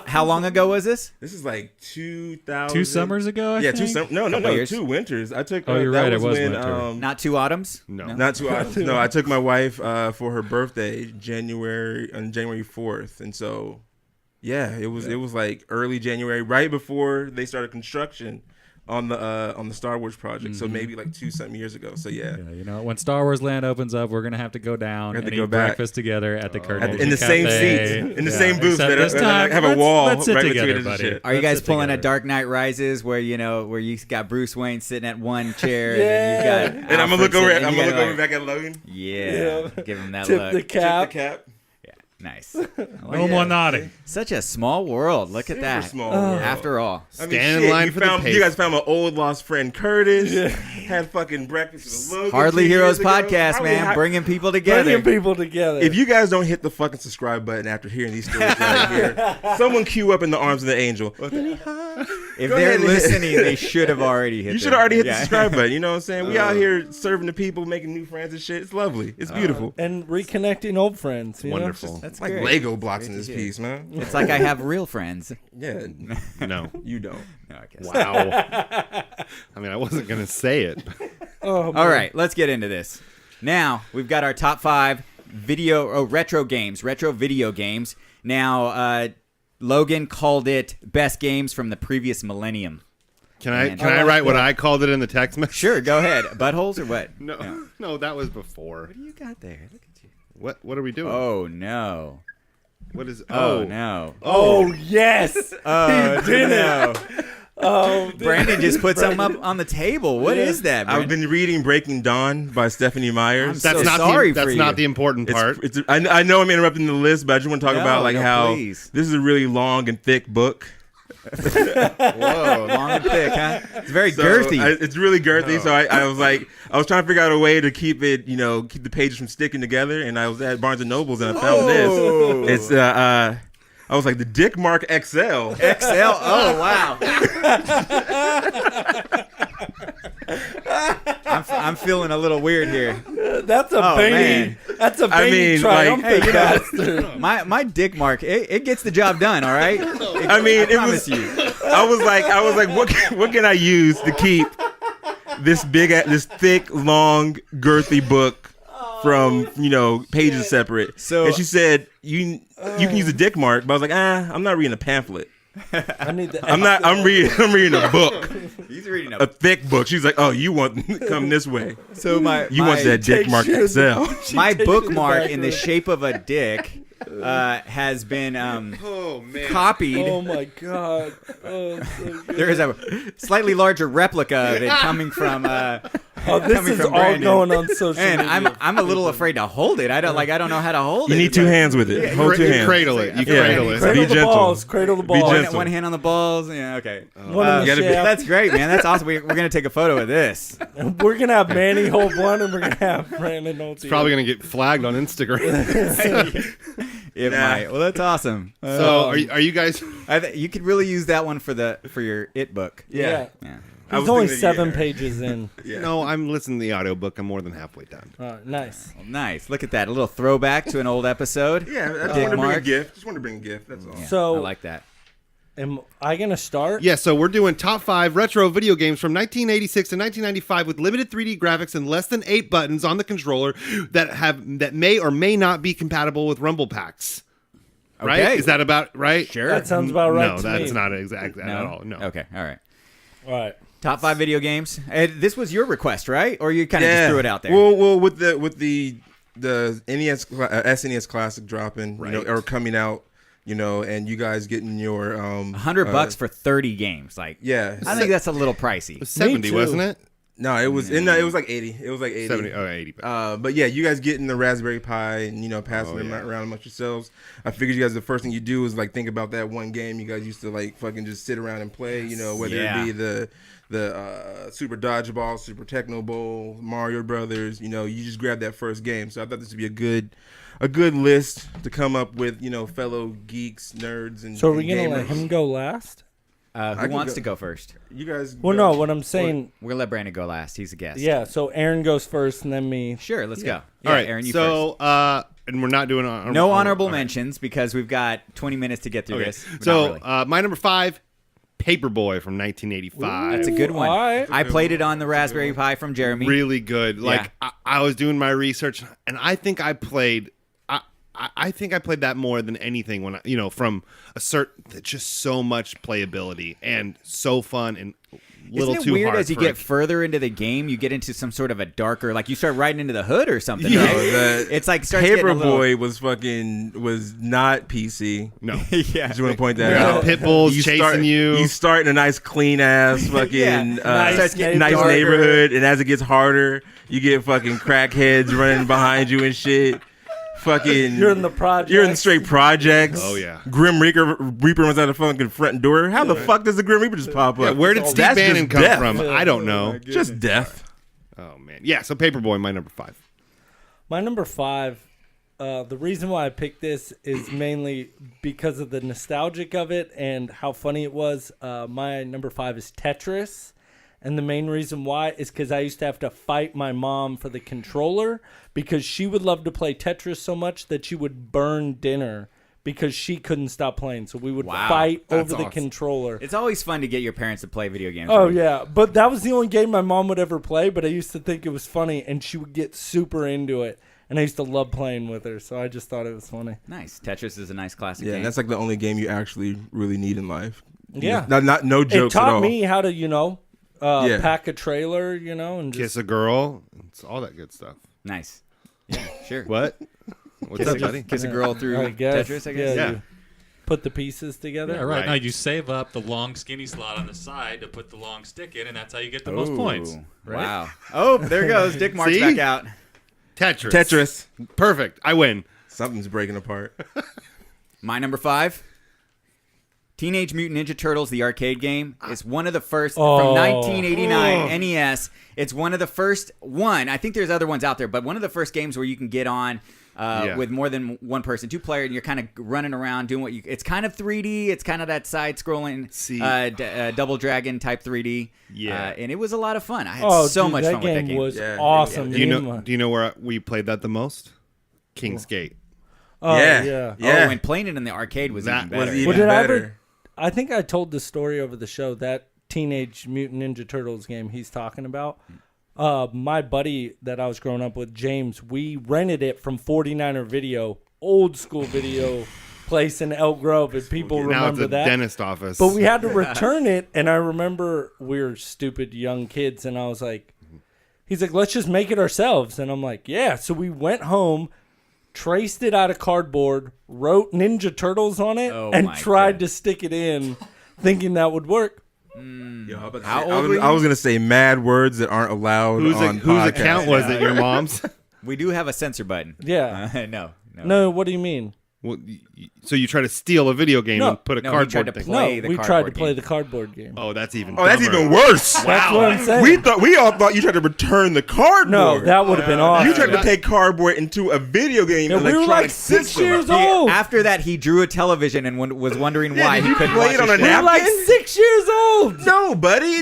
How long ago was this? This is like 2000. 2 summers ago, I Yeah, think? No, Couple years. 2 winters. I took. Oh, you're that right, it was when, winter. Not 2 autumns? No. Not 2 hours. No, I took my wife for her birthday, January 4th, and so yeah, it was like early January, right before they started construction on the Star Wars project. So maybe like 2-something years ago. So yeah. Yeah, you know, when Star Wars Land opens up, we're gonna have to go down We have and to go eat back. breakfast together at the Kardashian In the same Cafe. seats, in the Yeah, same booths except that this time, have a let's- wall let's sit right together, between us and buddy. shit. Are you Let's guys sit pulling together. a Dark Knight Rises where you got Bruce Wayne sitting at one chair and then you got And I'm gonna look Alfred over. sitting- I'm you gonna gotta look over like- back at Logan. Yeah, give him that Tip look. the cap. Tip the cap. Nice. No more nodding. Such a small world. Look at Super that. small world. After all, I mean, Stand in shit, line you for the found, pace. You guys found my old lost friend Curtis. Had fucking breakfast with Logan. Hardly 2 Heroes years ago. podcast, I man, mean, bringing people together. Bringing people together. If you guys don't hit the fucking subscribe button after hearing these stories right here, someone cue up in the arms of the angel. If Go they're ahead and hit- listening, they should have already hit. You should have already hit the Yeah. subscribe button. You know what I'm saying? We out here serving the people, making new friends and shit. It's lovely. It's beautiful. and reconnecting old friends. You know? Wonderful. That's It's like great. Lego blocks in this piece, man. It's like I have real friends. Yeah, No. you don't. No, I guess. Wow. I mean, I wasn't gonna say it. Oh, All right, let's get into this. Now we've got our top 5 retro video games. Now, Logan called it best games from the previous millennium. Can I write what I called it in the text message? Sure, go ahead. Buttholes or what? No, that was before. What do you got there? Look at you. What are we doing? Oh no. What is? Oh no. Oh yes. Oh, He did no. Oh, Brandon just put something up on the table. What is that, Brandon? I've been reading Breaking Dawn by Stephanie Myers. I'm That's so not sorry the, for that's you. not the important part. I know I'm interrupting the list, but I just want to talk about like how please. this is a really long and thick book. Whoa, long and thick, huh? It's very So, girthy. it's really girthy. So I was like, I was trying to figure out a way to keep it, keep the pages from sticking together. And I was at Barnes and Nobles and I found this. It's I was like the Dickmark XL. XL. Oh wow. I'm feeling a little weird here. That's a man. That's a I veiny mean, triumphant Hey, bastard. My Dickmark, it gets the job done. All right. I mean, I it promise was. you. I was like, what can I use to keep this thick, long, girthy book from pages separate? So- and she said you can use a Dickmark, but I was like, I'm not reading a pamphlet. I need the I'm reading a book, He's reading a thick book. She's like, oh, you want come this way? So You want that Dickmark XL? my takes bookmark it in the back. shape of a dick has been Oh man. copied. Oh my god. Oh, so good. There is a slightly larger replica of it coming from. Oh, this coming is from all Brandon. going on social And media. I'm a little afraid to hold it. I don't know how to hold You it. need two hands with it. Hold two You hands. cradle it. You Yeah. cradle it. Cradle Cradle Be the gentle. balls. Cradle the balls. gentle. One hand on the balls. Yeah, okay. One on the gotta be- shaft. That's great, man. That's awesome. We're gonna take a photo of this. We're gonna have Manny hold one, and we're gonna have Brandon hold the Probably gonna get flagged on Instagram. It Nah. might. Well, that's awesome. So are you guys? You could really use that one for your It book. Yeah. Yeah. I He's was only thinking 7 that, pages in. Yeah. No, I'm listening to the audiobook. I'm more than halfway done. Nice. Well, nice. Look at that. A little throwback to an old episode. Yeah, I just Dick wanted to bring a Mark. gift. Just wanted to bring a gift. That's all. Yeah, So- I like that. Am I gonna start? Yeah, so we're doing top 5 retro video games from 1986 to 1995 with limited 3D graphics and less than 8 buttons on the controller that may or may not be compatible with Rumble packs. Right? Okay. Is that about right? Sure. That sounds about right No, to that's me. not exact at all. No. Okay. All right. All right. Top 5 video games. This was your request, right? Or you kind of just threw it out there? Well, with the NES SNES Classic dropping, Right. or coming out, and you guys getting your $100 for 30 games. Like, yeah. I think that's a little pricey. It was 70, too. wasn't it? No, it was it was like 80. It was like 80. 70. Oh, 80. But yeah, you guys getting the Raspberry Pi and passing them around amongst yourselves. I figured you guys the first thing you do is like think about that one game you guys used to like fucking just sit around and play. Whether Yeah. it be the Super Dodgeball, Super Techno Bowl, Mario Brothers. You just grab that first game. So I thought this would be a good list to come up with. Fellow geeks, nerds, and So are we and gonna let gamers. him go last? Who can wants go- to go first? You guys. Well, go. no. What I'm saying, We're going to let Brandon go last. He's a guest. yeah. So Aaron goes first, and then me. Sure, let's go. Yeah, All right. Aaron, you so, and we're not doing no honorable all right. mentions because we've got 20 minutes to get through Okay. this. But So, not really. my number 5, Paperboy from 1985. That's a good one. All right. I played it on the Raspberry Pi from Jeremy. Really good. Like I was doing my research, and I think I played. I think I played that more than anything when from a just so much playability and so fun and little Isn't it too weird hard as you for get further into the game, you get into some sort of a darker, like you start riding into the hood or something. Yeah. Right? It's like starts getting a little- Paperboy was not PC. no. yeah. Just want to point that You got out. pit bulls chasing you. You start in a nice, clean ass fucking Yeah. Nice nice darker. neighborhood, and as it gets harder, you get fucking crackheads running behind you and shit. Fucking, You're in the project. You're in the straight projects. Oh, yeah. Grim Reaper runs out of the fucking front door. How the fuck does the Grim Reaper just pop up? Yeah, where did Steve That's just Bannon come death. from? I don't know. Just death. Oh man. Yeah. So Paperboy, my number 5. My number 5. The reason why I picked this is mainly because of the nostalgic of it and how funny it was. My number 5 is Tetris. And the main reason why is because I used to have to fight my mom for the controller because she would love to play Tetris so much that she would burn dinner because she couldn't stop playing. So we would Wow, fight that's over the awesome. controller. It's always fun to get your parents to play video games. Oh with you. yeah, but that was the only game my mom would ever play. But I used to think it was funny, and she would get super into it, and I used to love playing with her. So I just thought it was funny. Nice. Tetris is a nice classic Yeah, game. that's like the only game you actually really need in life. Yeah. No It jokes at taught all. me how to, Yeah. pack a trailer, and just Kiss a girl. It's all that good stuff. nice. Yeah, sure. What? What's up, buddy? Kiss a girl through I guess, Tetris, I guess. Yeah. you put the pieces together. Yeah, right. Right. Now you save up the long skinny slot on the side to put the long stick in, and that's how you get the most points. Ooh, Right? Wow. Oh, there goes Dickmark's See? back out. Tetris. Perfect. I win. Something's breaking apart. My number 5, Teenage Mutant Ninja Turtles, the arcade game. It's one of the first from 1989 NES. It's one of the first I think there's other ones out there, but one of the first games where you can get on with more than one person, 2-player, and you're kind of running around doing what you. It's kind of 3D. It's kind of that side-scrolling, Double Dragon type 3D. Yeah. And it was a lot of fun. I had so much fun with that game. game. Was Yeah. awesome. Do you know where we played that the most? King's Gate. Oh, Yeah. yeah. Yeah. Oh, and playing it in the arcade was That even better. was even Well, did I better. ever? I think I told the story over the show, that Teenage Mutant Ninja Turtles game he's talking about. My buddy that I was growing up with, James, we rented it from 49er Video, old school video place in Elk Grove, and people Now it's remember a that. dentist office. But we had to return it, and I remember we were stupid young kids, and I was like, he's like, let's just make it ourselves. And I'm like, yeah. So we went home, traced it out of cardboard, wrote Ninja Turtles on it, Oh and my tried God. to stick it in, thinking that would work. Yo, How old were you? I was gonna say mad words that aren't allowed on whose podcasts. account was it? Your mom's? We do have a censor button. Yeah. No. No, what do you mean? Well, so you try to steal a video game No. and put a No, he tried cardboard to thing. play No, the we tried to cardboard play game. the cardboard game. Oh, that's even. Oh, that's dumber. even worse. That's what I'm saying. We all thought you tried to return the cardboard. No, that would have been awesome. You tried to take cardboard into a video game. Yeah, we were electronic like 6 system. years old. After that, he drew a television and was wondering why did he you couldn't play watch it on his a show. We were like napkin? 6 years old. No, buddy.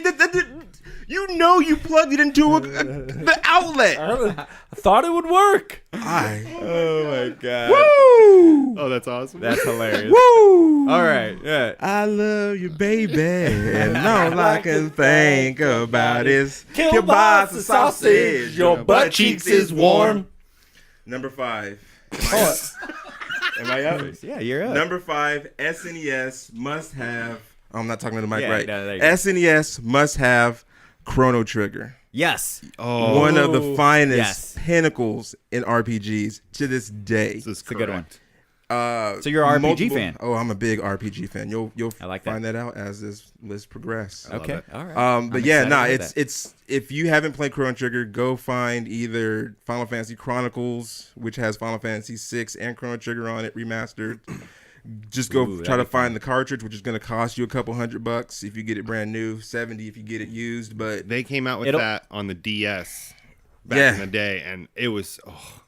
You know you plugged it into the outlet. I thought it would work. Oh my god, Woo! Oh, that's awesome. that's hilarious. Woo! All right, yeah. I love you, baby, and all I can think about is Kielbasa sausage, your butt cheeks is warm. Number 5. Oh, Am I up? Yeah, you're up. Number 5, SNES must have. Oh, I'm not talking to the mic Yeah, right. no, there you go. SNES must have Chrono Trigger. Yes. Oh, One of the finest Yes. pinnacles in RPGs to this day. this is It's a good one. So you're an RPG fan. Oh, I'm a big RPG fan. You'll I like that. find that out as this list progresses. Okay, it. all right. But I'm yeah, excited nah, to hear it's that. it's if you haven't played Chrono Trigger, go find either Final Fantasy Chronicles, which has Final Fantasy 6 and Chrono Trigger on it remastered. Just go Ooh, try to that'd be find the cartridge, which is going to cost you a couple $100 if you get it brand new, $70 if you get it used. But They came out with It'll- that on the DS back Yeah. in the day, and it was.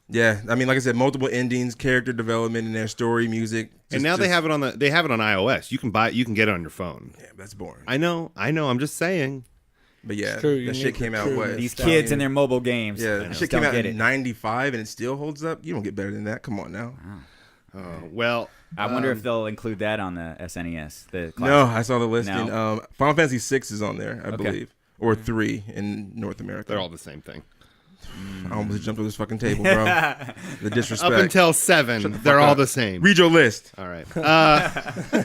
yeah, I mean, like I said, multiple endings, character development in their story, music, And now they have it on the. They have it on iOS. You can buy it. You can get it on your phone. Yeah, that's boring. I know. I'm just saying. But yeah, It's true, you that need shit the came out true what? These stuff. kids and their mobile games. Yeah, just that shit don't came out get in it. '95 and it still holds up. You don't get better than that. Come on now. Well, I wonder if they'll include that on the SNES. The No, classic. I saw the listing. No. Final Fantasy 6 is on there, I Okay. believe, or 3 in North America. they're all the same thing. I almost jumped over this fucking table, bro. The disrespect. Up until 7, they're all the same. Read your list. All right.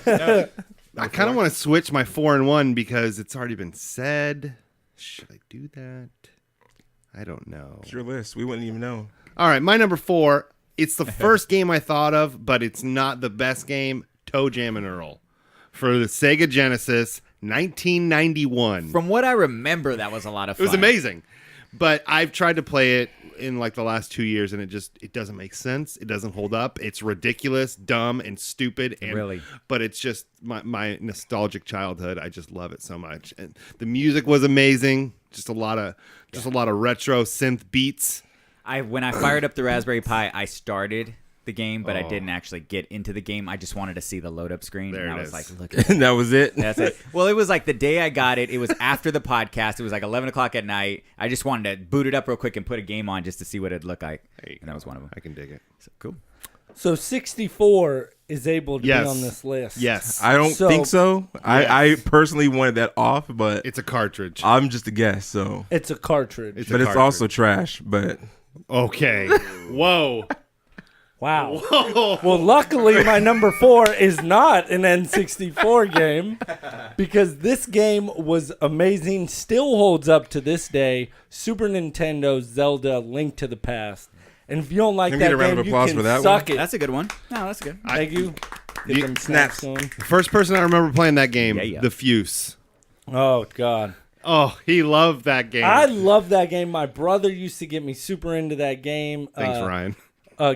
I kind of want to switch my 4 and 1 because it's already been said. Should I do that? I don't know. It's your list. We wouldn't even know. All right, my number 4. It's the first game I thought of, but it's not the best game. Toe Jam and Earl for the Sega Genesis, 1991. From what I remember, that was a lot of It fun. was amazing. But I've tried to play it in like the last 2 years, and it doesn't make sense. It doesn't hold up. It's ridiculous, dumb, and stupid. And, Really? But it's just my nostalgic childhood. I just love it so much. And the music was amazing. Just a lot of retro synth beats. When I fired up the Raspberry Pi, I started the game, but I didn't actually get into the game. I just wanted to see the load up screen, There and it I was is. like, "Look at And that was it. That's it. Well, it was like the day I got it. It was after the podcast. It was like 11 o'clock at night. I just wanted to boot it up real quick and put a game on just to see what it'd look like. And that was one of them. I can dig it. So, cool. So 64 is able to Yes. be on this list. Yes. I don't think so. I personally wanted that off, but It's a cartridge. I'm just a guess. So, It's a cartridge. It's but a it's cartridge. also trash. But Okay. Whoa. Wow. Well, luckily, my number 4 is not an N64 game because this game was amazing, still holds up to this day. Super Nintendo Zelda Link to the Past. And if you don't like Can we that get a round game, of you applause can for that suck one? it. That's a good one. No, that's good. Thank you. Get You- them snaps going. First person I remember playing that game, Yeah. the Fuse. Oh, God. Oh, he loved that game. I love that game. My brother used to get me super into that game. Thanks, Ryan.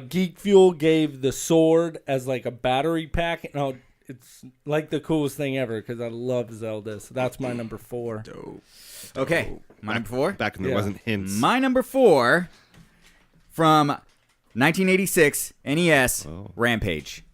Geek Fuel gave the sword as like a battery pack. No, it's like the coolest thing ever because I love Zelda. So that's my number 4. Okay. My number 4. Back when there Yeah. wasn't hints. My number 4 from 1986 NES Rampage.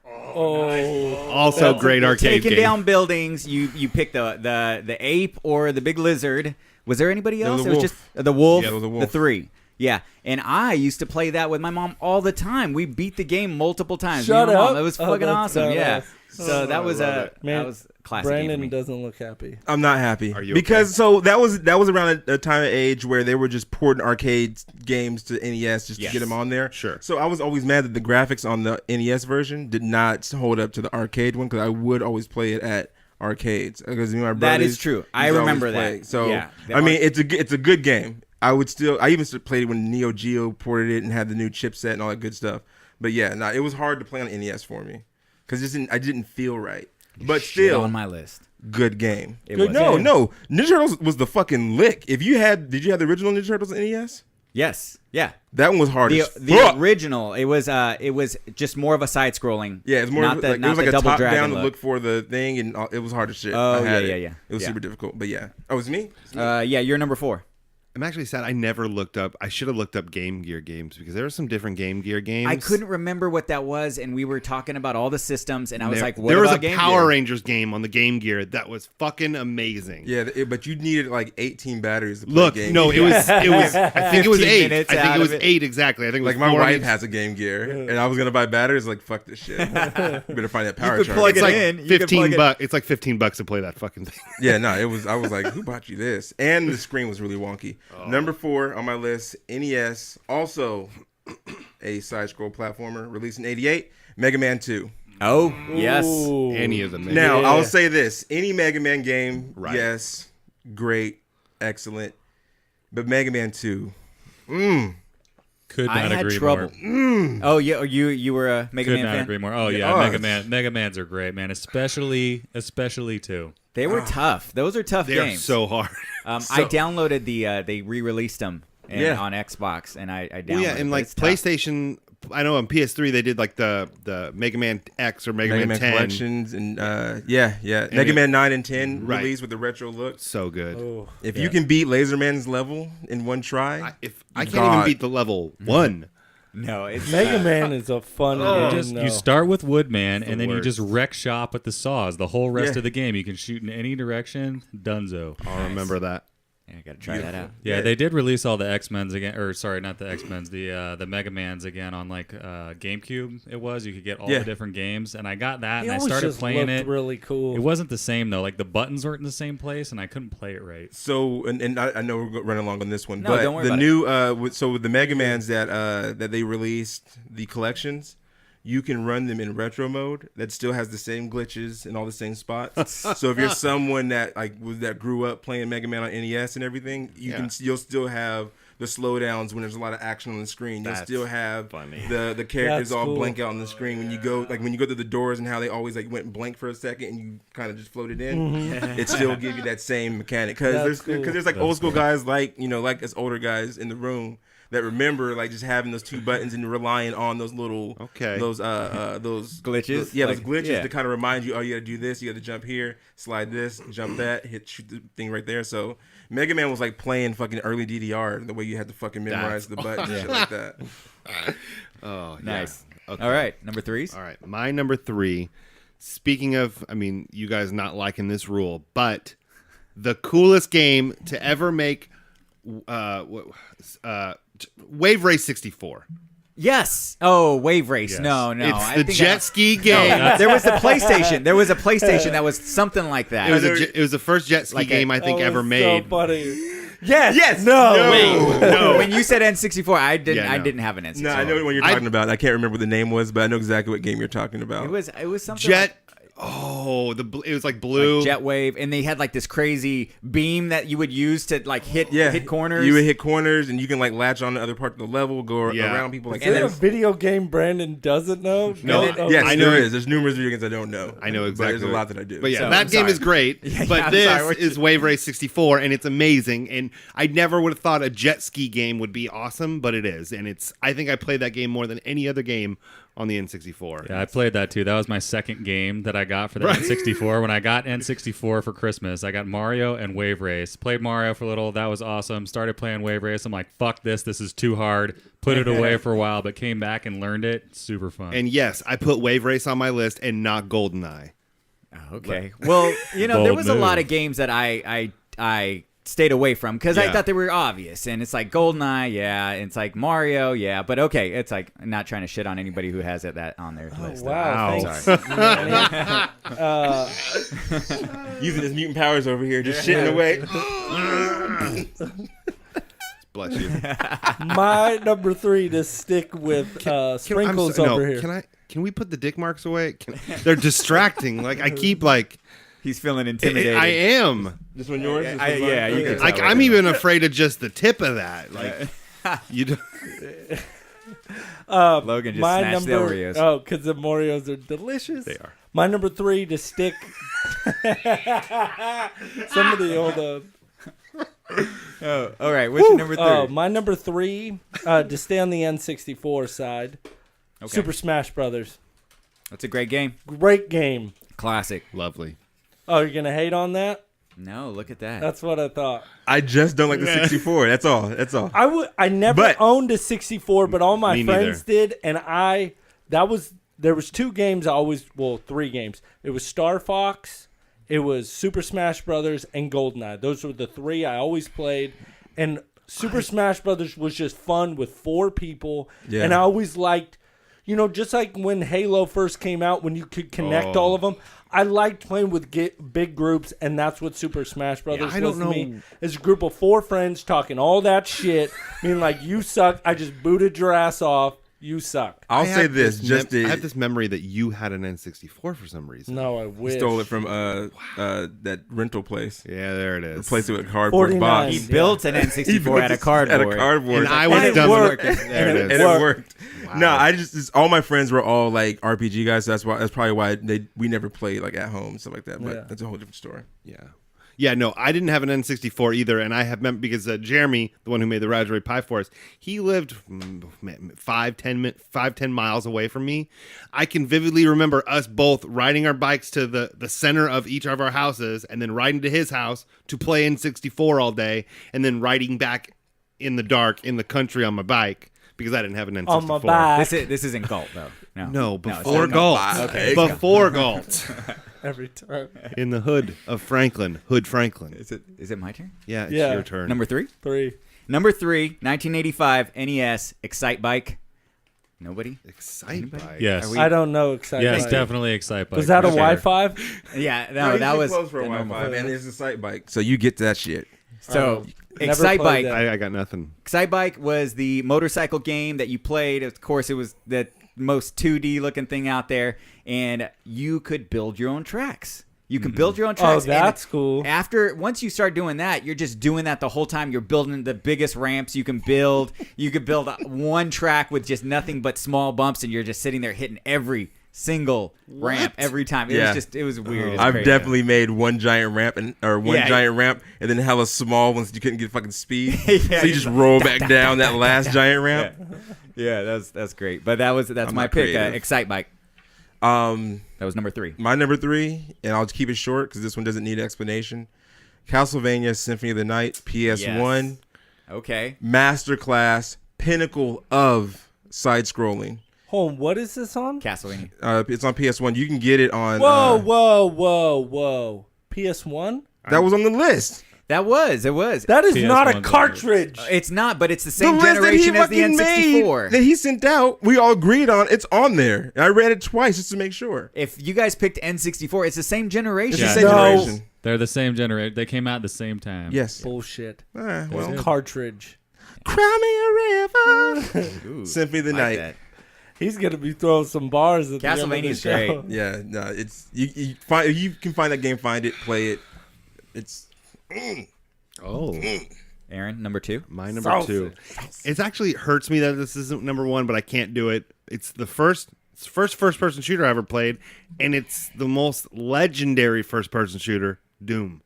Oh, Also great arcade Taking game. down buildings. You pick the ape or the big lizard. Was there anybody else? was a It was wolf. just the wolf. Yeah, it was a The wolf. 3. Yeah, and I used to play that with my mom all the time. We beat the game multiple times. Shut Me and my up. Mom. It was Oh, fucking that's awesome. badass. Yeah. So that was love it. Man, that was a classic game for Brandon me. doesn't look happy. I'm not happy. Are you because okay? so that was around a time of age where they were just porting arcade games to NES just Yes. to get them on there. Sure. So I was always mad that the graphics on the NES version did not hold up to the arcade one because I would always play it at arcades because my That brothers is true. I used to remember always play. that. So Yeah, the I mean, arc- it's a good game. I even played it when Neo Geo ported it and had the new chipset and all that good stuff. But yeah, it was hard to play on NES for me because I didn't feel right. But Shit still, on my list. good game. It Good. was. No, game. no. Ninja Turtles was the fucking lick. Did you have the original Ninja Turtles on NES? Yes. Yeah. That one was hard The as the fuck. original. It was just more of a side scrolling. Yeah, it's more not of the, like, not it was the like a double top dragon down to look. look for the thing, and it was hard as shit. Oh, I had yeah, it. yeah. It was Yeah. super difficult, but yeah. Oh, it was me. Yeah, you're number 4. I'm actually sad I never looked up. I should have looked up Game Gear games because there were some different Game Gear games. I couldn't remember what that was, and we were talking about all the systems, and I was There, like, "What there was about a Game Power Gear? Rangers game on the Game Gear that was fucking amazing. Yeah, but you needed like 18 batteries to play Look, game. no, it was. I think it was 15 8. I minutes think out it was of it. 8 exactly. I think it was like my 4 wife minutes. has a Game Gear, and I was gonna buy batteries. Like fuck this shit. Better find that power could charger. plug It's it like in. You could 15 plug it- bucks. It's like $15 to play that fucking thing. Yeah, no, it was. I was like, who bought you this? And the screen was really wonky. Number 4 on my list, NES, also a side-scroll platformer, released in '88, Mega Man 2. Oh, yes. Ooh. Any of them. Now, Yeah. I'll say this: any Mega Man game, Right. yes, great, excellent, but Mega Man 2, Could I not had agree trouble. more. Oh, yeah. You were a Mega Could Man not fan? agree more. Oh yeah, Yes. Mega Mans are great, man. Especially 2. They were tough. Those are tough They're games. so hard. I downloaded they re-released them Yeah. on Xbox, and I downloaded Well, yeah, it, and but like it's tough. PlayStation, I know on PS3 they did like the Mega Man X or Mega, Mega Man Man 10. collections, and Mega Man 9 and 10 Right. released with the retro look. So good. Oh. If you can beat Laserman's level in one try, I can't God. even beat the level 1. No, it's Mega Man is a fun game. You start with Woodman, the and then you worst. just wreck shop with the saws. The whole rest Yeah. of the game, you can shoot in any direction. Dunzo. I'll remember that. I gotta try that out. Yeah, they did release all the X-Men's again, or sorry, not the X-Men's, the Mega Mans again on like GameCube. It was you could get all Yeah. the different games, and I got that, He and I always started just playing looked it. really cool. It wasn't the same though. Like the buttons weren't in the same place, and I couldn't play it right. So, and I know we're running along on this one, No, but don't worry the about new, so with the Mega Mans that they released, the collections, you can run them in retro mode. That still has the same glitches in all the same spots. So if you're someone that that grew up playing Mega Man on NES and everything, you'll still have the slowdowns when there's a lot of action on the screen. You'll That's still have funny. the characters That's all cool. blank out on the screen when you go through the doors and how they always like went blank for a second and you kind of just floated in. It still give you that same mechanic That's cool. because there's like old school guys like like us older guys in the room that remember like just having those 2 buttons and relying on those little those Glitches? those Like, glitches yeah. to kind of remind you, oh, you got to do this, you got to jump here, slide this, jump that, shoot the thing right there. So Mega Man was like playing fucking early DDR, the way you had to fucking memorize the buttons and shit like that. Oh, yeah. Nice. All right, number threes. All right, my number 3. Speaking of, I mean, you guys not liking this rule, but the coolest game to ever make Wave Race 64. Yes. Oh, Wave Race. Yes. No. It's I the think jet ski game. there was the PlayStation. There was a PlayStation that was something like that. It was the first jet ski Like game I think That ever was made. So funny. Yes. Yes. No. Wait. No. When you said N64, I didn't. Yeah, I no. didn't have an N64. No, I know what you're talking about. I can't remember what the name was, but I know exactly what game you're talking about. It was something. Jet. Oh, it was like blue. Like jet wave, and they had like this crazy beam that you would use to like hit corners. You would hit corners, and you can like latch on the other part of the level, go Yeah. around people. Like Is there a that. video game Brandon doesn't know? No, Oh, Yes, I know there it. is. There's numerous video games I don't know. I know But exactly. there's a lot that I do. But yeah, So, that I'm game sorry. is great. Yeah, but I'm this sorry. is Wave Race 64, and it's amazing. And I never would have thought a jet ski game would be awesome, but it is. And I think I played that game more than any other game on the N64. Yeah, I played that too. That was my second game that I got for the N64. When I got N64 for Christmas, I got Mario and Wave Race. Played Mario for a little. That was awesome. Started playing Wave Race. I'm like, fuck this. This is too hard. Put it away for a while, but came back and learned it. Super fun. And yes, I put Wave Race on my list and not GoldenEye. Okay. Well, there Bold was a lot move. of games that I stayed away from because I Yeah. thought they were obvious. And it's like GoldenEye, yeah. And it's like Mario, yeah. But okay, it's like I'm not trying to shit on anybody who has that on their list. Wow. Wow. Thanks. Using his mutant powers over here, just shitting away. Bless you. My number 3 to stick with sprinkles over here. Can we put the dick marks away? They're distracting. Like I keep like He's feeling intimidated. I am. This one yours? This I- one's yeah, mine? you Okay. can Like I'm even afraid of just the tip of that. Like you. Don't, Logan just My snatched number, the Oreos. Oh, because the Oreos are delicious. They are. My number 3 to stick. Some of the old. Oh, all right. What's your number 3? Oh, my number 3 to stay on the N64 side. Okay. Super Smash Brothers. That's a great game. Great game. Classic. Lovely. Oh, you're gonna hate on that? No, look at that. That's what I thought. I just don't like the 64. That's all. That's all. I never But- owned a 64, but all my Me friends did, and there was 2 games I always 3 games. It was Star Fox, it was Super Smash Brothers, and GoldenEye. Those were the 3 I always played, and Super Smash Brothers was just fun with 4 people, Yeah. and I always liked, just like when Halo first came out, when you could connect all of them. I liked playing with big groups, and that's what Super Smash Brothers I was don't to me. know. It's a group of 4 friends talking all that shit, being like, "You suck. I just booted your ass off. You suck." I'll I say have this. I have this memory that you had an N64 for some reason. No, I wish. Stole it from that rental place. Yeah, there it is. Replaced it with a cardboard 49. box. He Yeah. built an N64 out of cardboard. At a cardboard. And I And was it dumb. worked. There And it and is. it worked. No, I just all my friends were all like RPG guys. So that's probably why we never played like at home and stuff like that. But Yeah. that's a whole different story. Yeah, no, I didn't have an N64 either, and I have because Jeremy, the one who made the Raspberry Pi for us, he lived 5-10 miles away from me. I can vividly remember us both riding our bikes to the center of each of our houses, and then riding to his house to play N64 all day, and then riding back in the dark in the country on my bike because I didn't have an N64. On my bike. This isn't Galt though. No, it's before not Galt. Okay. Before Galt. Every time. In the hood of Franklin. Hood Franklin. Is it my turn? Yeah, it's Yeah. your turn. Number 3? 3. Number 3, 1985 NES Excite Bike. Nobody? Excite Bike. Yes. Are we- I don't know. Excited. Yes, Bike. definitely Excite Bike. Was that a for sure. Wi-Fi? Yeah, no, that was close for a the normal Wi-Fi, one. and there's a sight bike, so you get that shit. So, Never Excite played Bike. that. I got nothing. Excite Bike was the motorcycle game that you played. Of course, it was the most 2D looking thing out there, and you could build your own tracks. You can build your own tracks. Oh, that's cool. Once you start doing that, you're just doing that the whole time. You're building the biggest ramps you can build. You could build one track with just nothing but small bumps, and you're just sitting there hitting every single ramp every time. It was weird. It's I've crazy. definitely made one giant ramp and Yeah. giant ramp, and then hella small ones you couldn't get fucking speed. Yeah, so you just roll back down that last giant ramp. Yeah, that's great. But that's I'm my not pick. creative. Excite Bike. That was number 3. My number 3, and I'll keep it short because this one doesn't need explanation. Castlevania Symphony of the Night, PS1, Yes. Okay. masterclass, pinnacle of side scrolling. Hold on, what is this on? Castlevania. It's on PS1. You can get it on. Whoa. PS1? That was on the list. It was. That is not a PS1 's cartridge. It's not, but it's the The same list that he generation as the fucking made, N64. that he sent out, we all agreed on. It's on there. And I read it twice just to make sure. If you guys picked N64, it's the same generation. It's the same No. generation. They're the same generation. They came out at the same time. Yes. Bullshit. Well, Cartridge. cry me a river. Ooh, Symphony of the like Night. that. He's gonna be throwing some bars at the end of the Castlevania's show. great. Yeah, no, it's you find if you can find that game, find it, play it. It's Oh, Aaron, number 2. my number 2. It actually hurts me that this isn't number 1, but I can't do it. It's the first first-person shooter I ever played, and it's the most legendary first-person shooter, Doom.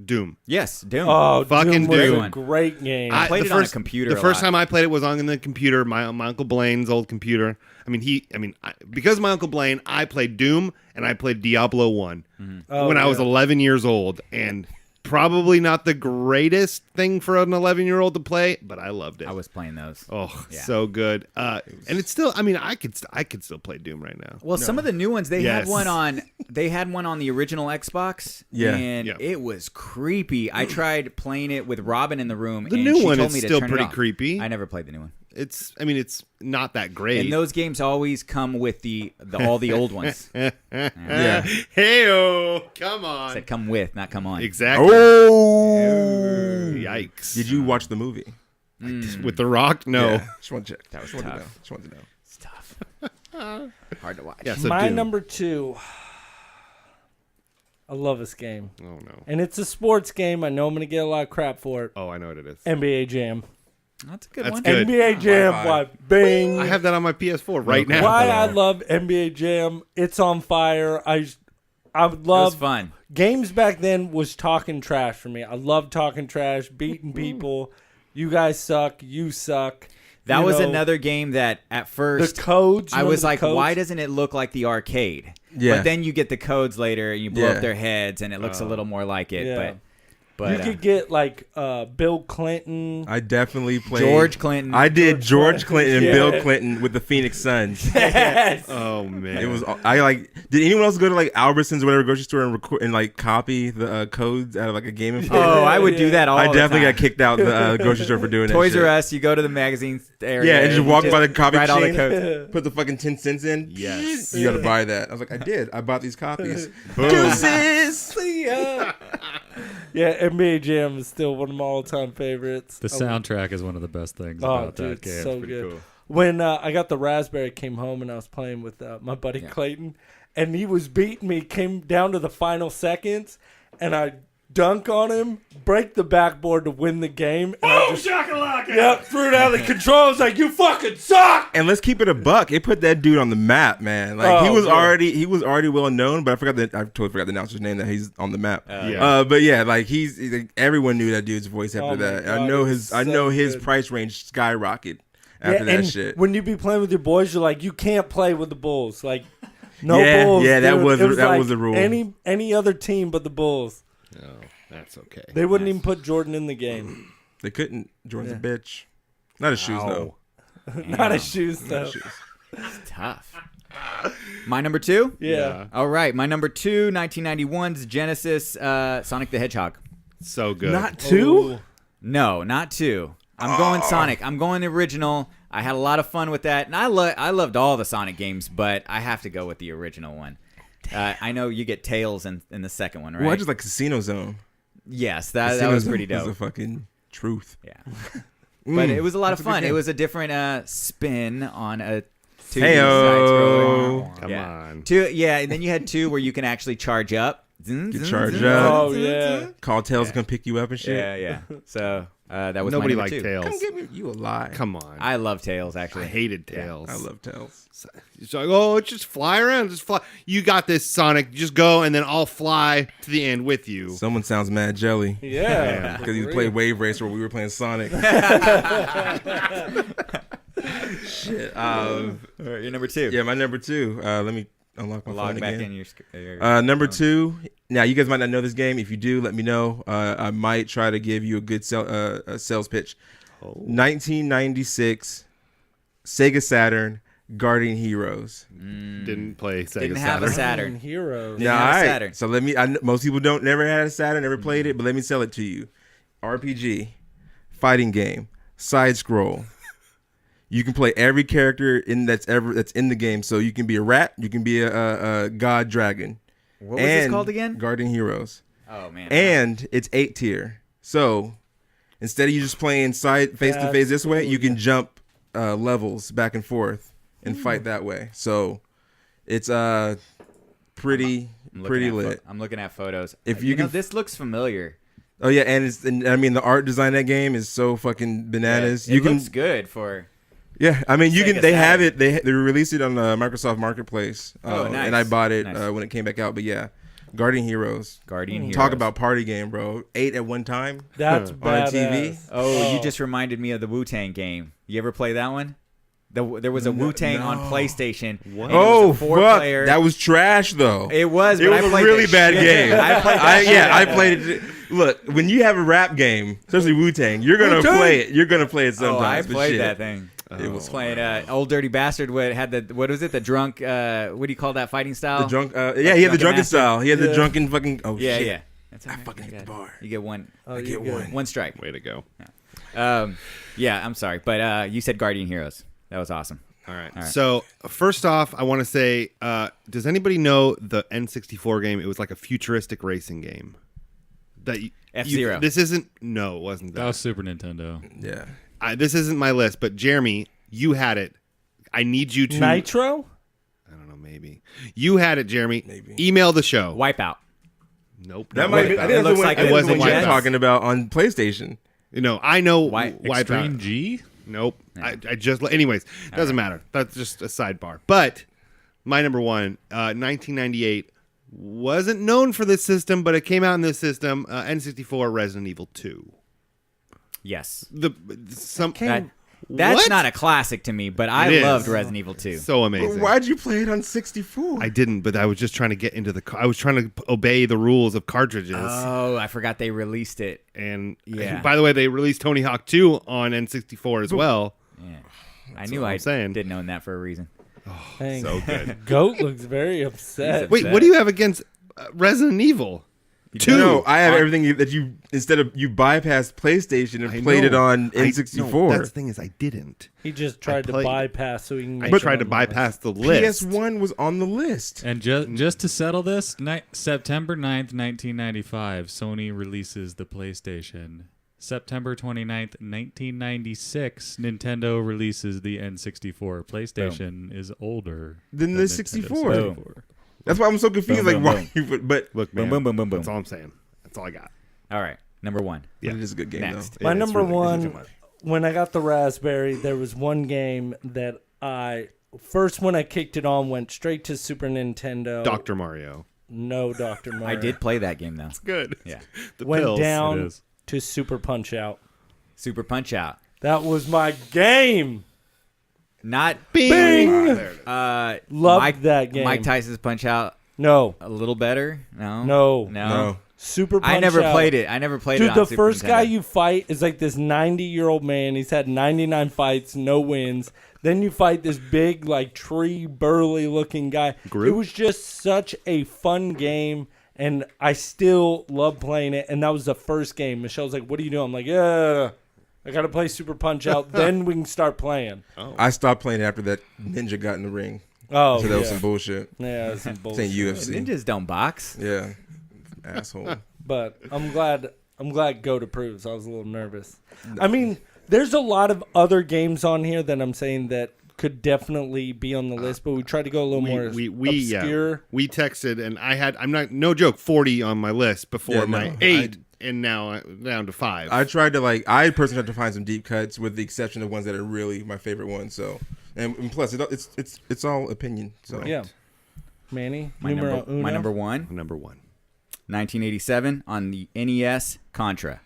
Doom. Yes, Doom. Oh, Fucking Doom was Doom. a great game. I played it on a computer The a first lot. time I played it was on the computer, my Uncle Blaine's old computer. Because of my Uncle Blaine, I played Doom and I played Diablo 1 when I was 11 years old, and probably not the greatest thing for an 11-year-old to play, but I loved it. I was playing those. Oh, Yeah. so good. And it's still, I could still play Doom right now. Well, some of the new ones, they had Yes. one on the original Xbox. Yeah. And Yeah. it was creepy. I tried playing it with Robin in the room. The and new she one told is me to still turn it pretty off. creepy. I never played the new one. It's not that great. And those games always come with the all the old ones. yeah. Hey-o, come on. Said come with, not come on. Exactly. Oh, Yikes. did you watch the movie? With The Rock? No. Yeah. Just want to check. That was just want tough. to know. Just want to know. It's tough. Hard to watch. Yeah, so My Doom. number 2. I love this game. Oh, no. And it's a sports game. I know I'm going to get a lot of crap for it. Oh, I know what it is. NBA Jam. That's a good That's one. good. NBA Jam. High Why? Bing. I have that on my PS4 right now. Why I love NBA Jam. It's on fire. I It was love fun. games back then was talking trash for me. I love talking trash, beating people. You guys suck. You suck. That You was know, another game that at the first codes. I was like, why doesn't it look like the arcade? Yeah. But then you get the codes later and you blow Yeah. up their heads and it looks a little more like it. Yeah. But you could get like Bill Clinton. I definitely played George Clinton. I did George Clinton and Yeah. Bill Clinton with the Phoenix Suns. Yes. Oh, man. It was did anyone else go to like Albertsons or whatever grocery store and record and like copy the codes out of like a game info? Oh, I would do that all I the definitely time. got kicked out the grocery store for doing that. Toys shit. R Us, you go to the magazine area. Yeah, and just walk by the copy write all the machine, codes. put the fucking 10 cents in. Yes. You gotta buy that. I was like, I did. I bought these copies. Boom. Deuces. See ya. Yeah, NBA Jam is still one of my all-time favorites. The soundtrack is one of the best things Oh, about dude, that game. so Pretty good. cool. When I got the Raspberry, came home and I was playing with my buddy Clayton, and he was beating me. Came down to the final seconds, and I dunk on him, break the backboard to win the game. And I just threw it out of the control. I was like, "You fucking suck!" And let's keep it a buck. It put that dude on the map, man. Like he Oh, was yeah. already well known, but I totally forgot the announcer's name that he's on the map. Yeah. But yeah, like he's like, everyone knew that dude's voice after Oh my that. God, I know it his was so good. price range skyrocketed after that and shit. when you be playing with your boys, you're like, you can't play with the Bulls. Like, no Yeah, Bulls. yeah, that dude. was- It that like was the rule. Any other team but the Bulls. Oh, that's okay. They wouldn't even put Jordan in the game. They couldn't. Jordan's a bitch. Not his shoes though. Not his shoes though. Tough. My number 2? Yeah. All right, my number 2, 1991's Genesis Sonic the Hedgehog. So good. Not two. No, not 2. I'm going Sonic. I'm going the original. I had a lot of fun with that, and I loved all the Sonic games, but I have to go with the original one. I know you get Tails in the second one, right? Well, I just like Casino Zone. Yes, that Casino was Zone pretty Was dope. the fucking truth. Yeah, but it was a lot of That's a good fun. It game. was a different spin on a 2D Heyo. side-scroller. Come on. And then you had 2 where you can actually charge up. charge up. Oh yeah. Call Tails to come pick you up and shit. Yeah. So that was Nobody my liked number 2. Tails. Come get me. You a lie. Come on. I love Tails I actually. hated Tails. I love Tails. It's like, oh, just fly around. Just fly. You got this, Sonic. Just go, and then I'll fly to the end with you. Someone sounds mad jelly. Yeah. Because he played Wave Racer while we were playing Sonic. Shit. All right, you're number 2. Yeah, my number 2. Let me unlock my Log phone back again. in your Number 2. Now, you guys might not know this game. If you do, let me know. I might try to give you a good sales pitch. 1996, Sega Saturn, Guardian Heroes. Didn't play Sega Didn't have a Saturn. Saturn. Heroes. Yeah. Now, have a all right. Saturn. So let me. Most people don't never had a Saturn, never played it, but let me sell it to you. RPG, fighting game, side scroll. You can play every character that's in the game. So you can be a rat, you can be a god dragon. What was this And called again? Guardian Heroes. Oh man. And it's 8 tier. So instead of you just playing side face to face this way, you can jump levels back and forth and fight that way. So it's pretty lit. I'm looking at photos. If you you know, can- this looks familiar. Oh yeah, and I mean the art design of that game is so fucking bananas. It looks good for. Yeah, I mean you Sega can. They have Saturn. it. They released it on the Microsoft Marketplace. Oh, nice. And I bought it Nice. when it came back out. But yeah, Guardian Heroes. Guardian Heroes. Talk about party game, bro. 8 at one time. That's On a badass. TV? Oh, you just reminded me of the Wu-Tang game. You ever play that one? There was a Wu-Tang on PlayStation. What? and it was Oh a fuck! 4-player. That was trash though. It was. It but was I a played really the bad shit- game. I played that shit out I of played it. Look, when you have a rap game, especially Wu-Tang, you're gonna Wu-Tang? play it. You're gonna play it Oh, I sometimes. but played shit, that thing. It was Playing Old Dirty Bastard. What was it? The drunk. What do you call that fighting style? the drunk. Yeah, he had the Drunken drunken Master. style. He had the Yeah. drunken fucking. Oh Yeah, shit. yeah. That's I fucking hit the bar. You get one. Oh, I you get good. One strike. Way to go. Yeah, I'm sorry, but you said Guardian Heroes. That was awesome. All right. right. So first off, I want to say, does anybody know the N64 game? It was like a futuristic racing game. F-Zero. This isn't. No, it wasn't that. That was Super Nintendo. Yeah. This isn't my list, but Jeremy, you had it. I need you to. Nitro? I don't know. Maybe you had it, Jeremy. Maybe. Email the show. Wipeout. Nope. That not might be. Wipeout. I think It that's looks the one, like I think it that's the one wasn't you're Wipeout. talking about on PlayStation. I know. Extreme Wipeout. G? Nope. I just. Anyways, doesn't matter. That's just a sidebar. But my number one, 1998, wasn't known for this system, but it came out in this system. N64 Resident Evil 2. Yes. That's What? not a classic to me, but I It is. loved Resident Evil 2. So amazing. Why'd you play it on 64? I didn't, but I was just trying to get into I was trying to obey the rules of cartridges. Oh, I forgot they released it. And Yeah. by the way, they released Tony Hawk 2 on N64 as well. Yeah. I knew what I I'm saying. didn't own that for a reason. Dang. So good. Goat looks very upset. Wait, what do you have against Resident Evil? 2. No, I have everything that you instead of you bypassed PlayStation and I played it know. on I- N64. no, that's the thing is I didn't. He just tried to played- bypass so he can I make tried it to on the bypass the list. PS1 was on the list. And just to settle this, September 9th, 1995, Sony releases the PlayStation. September 29th, 1996, Nintendo releases the N64. PlayStation is older Than than the Nintendo 64. 64. That's why I'm so confused. Boom, Like, boom, why? But Look, Boom, man, boom, boom, boom, boom. That's all I'm saying. That's all I got. All right. Number one. Yeah. it is a good game Next. My It's number really- one, when I got the Raspberry, there was one game that when I kicked it on, went straight to Super Nintendo. Dr. Mario. No, Dr. Mario. I did play that game, though. Good. Yeah. The Went pills. It down is. to Super Punch Out. Super Punch-Out. That was my game. Not Bing! Mike, Loved that game. Mike Tyson's Punch-Out No, a little better? No. no, no. Super Punch I never Out. played it. I never played Dude, it on the Super first guy Nintendo. you fight is like this 90-year-old man. He's had 99 fights, no wins. Then you fight this big, like, tree, burly-looking guy. Groot? It was just such a fun game, and I still love playing it. And that was the first game. Michelle's like, what are you doing? I'm like, yeah, I got to play Super Punch Out. Then we can start playing. I stopped playing after that ninja got in the ring. Oh, So that was yeah. some bullshit. Yeah, that's some bullshit. Saying UFC. Ninjas don't box. Yeah. Asshole. But I'm glad Go to approves. I was a little nervous. I mean, there's a lot of other games on here that I'm saying that could definitely be on the list, but we tried to go a little more obscure. Yeah, we texted, and I'm not, no joke, 40 on my list before Yeah, my no, 8, and now down to 5. I tried to I personally had to find some deep cuts, with the exception of ones that are really my favorite ones. So, and plus, it's all opinion. So Yeah. Manny, My numero number, uno. my number one, Number 1. 1987 on the NES, Contra.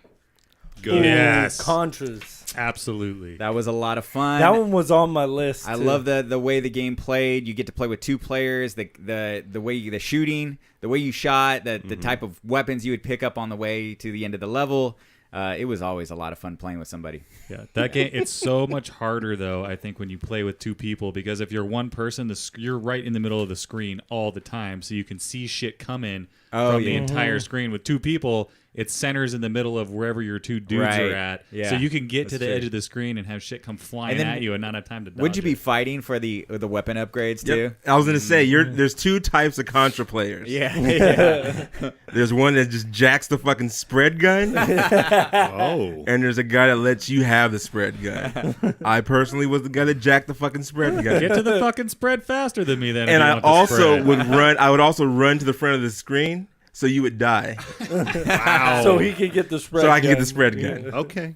Ooh, Yes. Contras. Absolutely. That was a lot of fun. That one was on my list. I too. love the way the game played. You get to play with two players. The way the shooting, the way you shot, the type of weapons you would pick up on the way to the end of the level. it was always a lot of fun playing with somebody. Yeah, that game. It's so much harder though. I think when you play with two people, because if you're one person, you're right in the middle of the screen all the time, so you can see shit coming from the entire screen. With two people, it centers in the middle of wherever your two dudes are at, so you can get to the edge of the screen and have shit come flying at you and not have time to dodge. Would you be fighting for the weapon upgrades too? I was gonna say there's two types of Contra players. Yeah. There's one that just jacks the fucking spread gun. Oh. And there's a guy that lets you have the spread gun. I personally was the guy that jacked the fucking spread gun. Get to the fucking spread faster than me then. And I also would run. I would also run to the front of the screen so you would die. Wow. So he could get the spread. So I can get the gun. spread gun. Okay.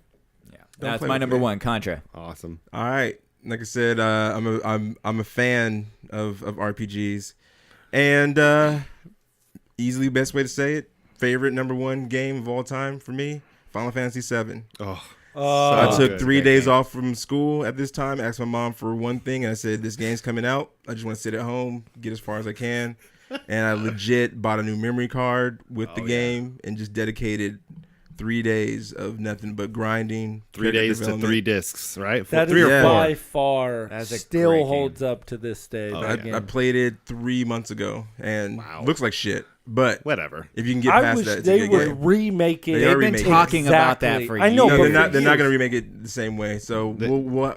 That's play my with number me. one, Contra. Awesome. All right. Like I said, I'm a fan of RPGs, and easily best way to say it, favorite number one game of all time for me, Final Fantasy VII. Oh. I So took good. 3 Great days game. off from school at this time. Asked my mom for one thing, and I said, "This game's coming out. I just want to sit at home, get as far as I can." And I legit bought a new memory card with the game and just dedicated 3 days of nothing but grinding. 3 character days to development. 3 discs, right? That Three is or Yeah. four. by far That's a great still game. holds up to this day. that game. I played it 3 months ago, and Wow. looks like shit. But Whatever. if you can get I past wish that, it's a they good would game. remake it. They are They've been remaking it. talking about that for I know, years. No, but they're not years. going to remake it the same way. So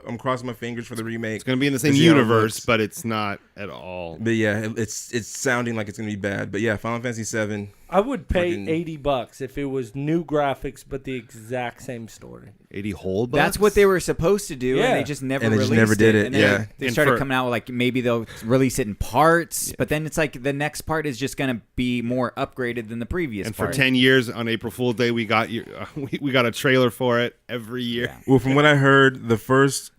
I'm crossing my fingers for the remake. It's going to be in the same To see how it universe, looks. but it's not at all. But yeah, it's sounding like it's going to be bad. But yeah, Final Fantasy VII. I would pay Fucking- $80 if it was new graphics but the exact same story. 80 whole bucks? That's what they were supposed to do, Yeah. and they just never And they released just never did it, And then yeah. they And started for- coming out with like maybe they'll release it in parts, but then it's like the next part is just going to be more upgraded than the previous And for part. 10 years on April Fool's Day, we got we got a trailer for it every year. Well, from what I heard, the first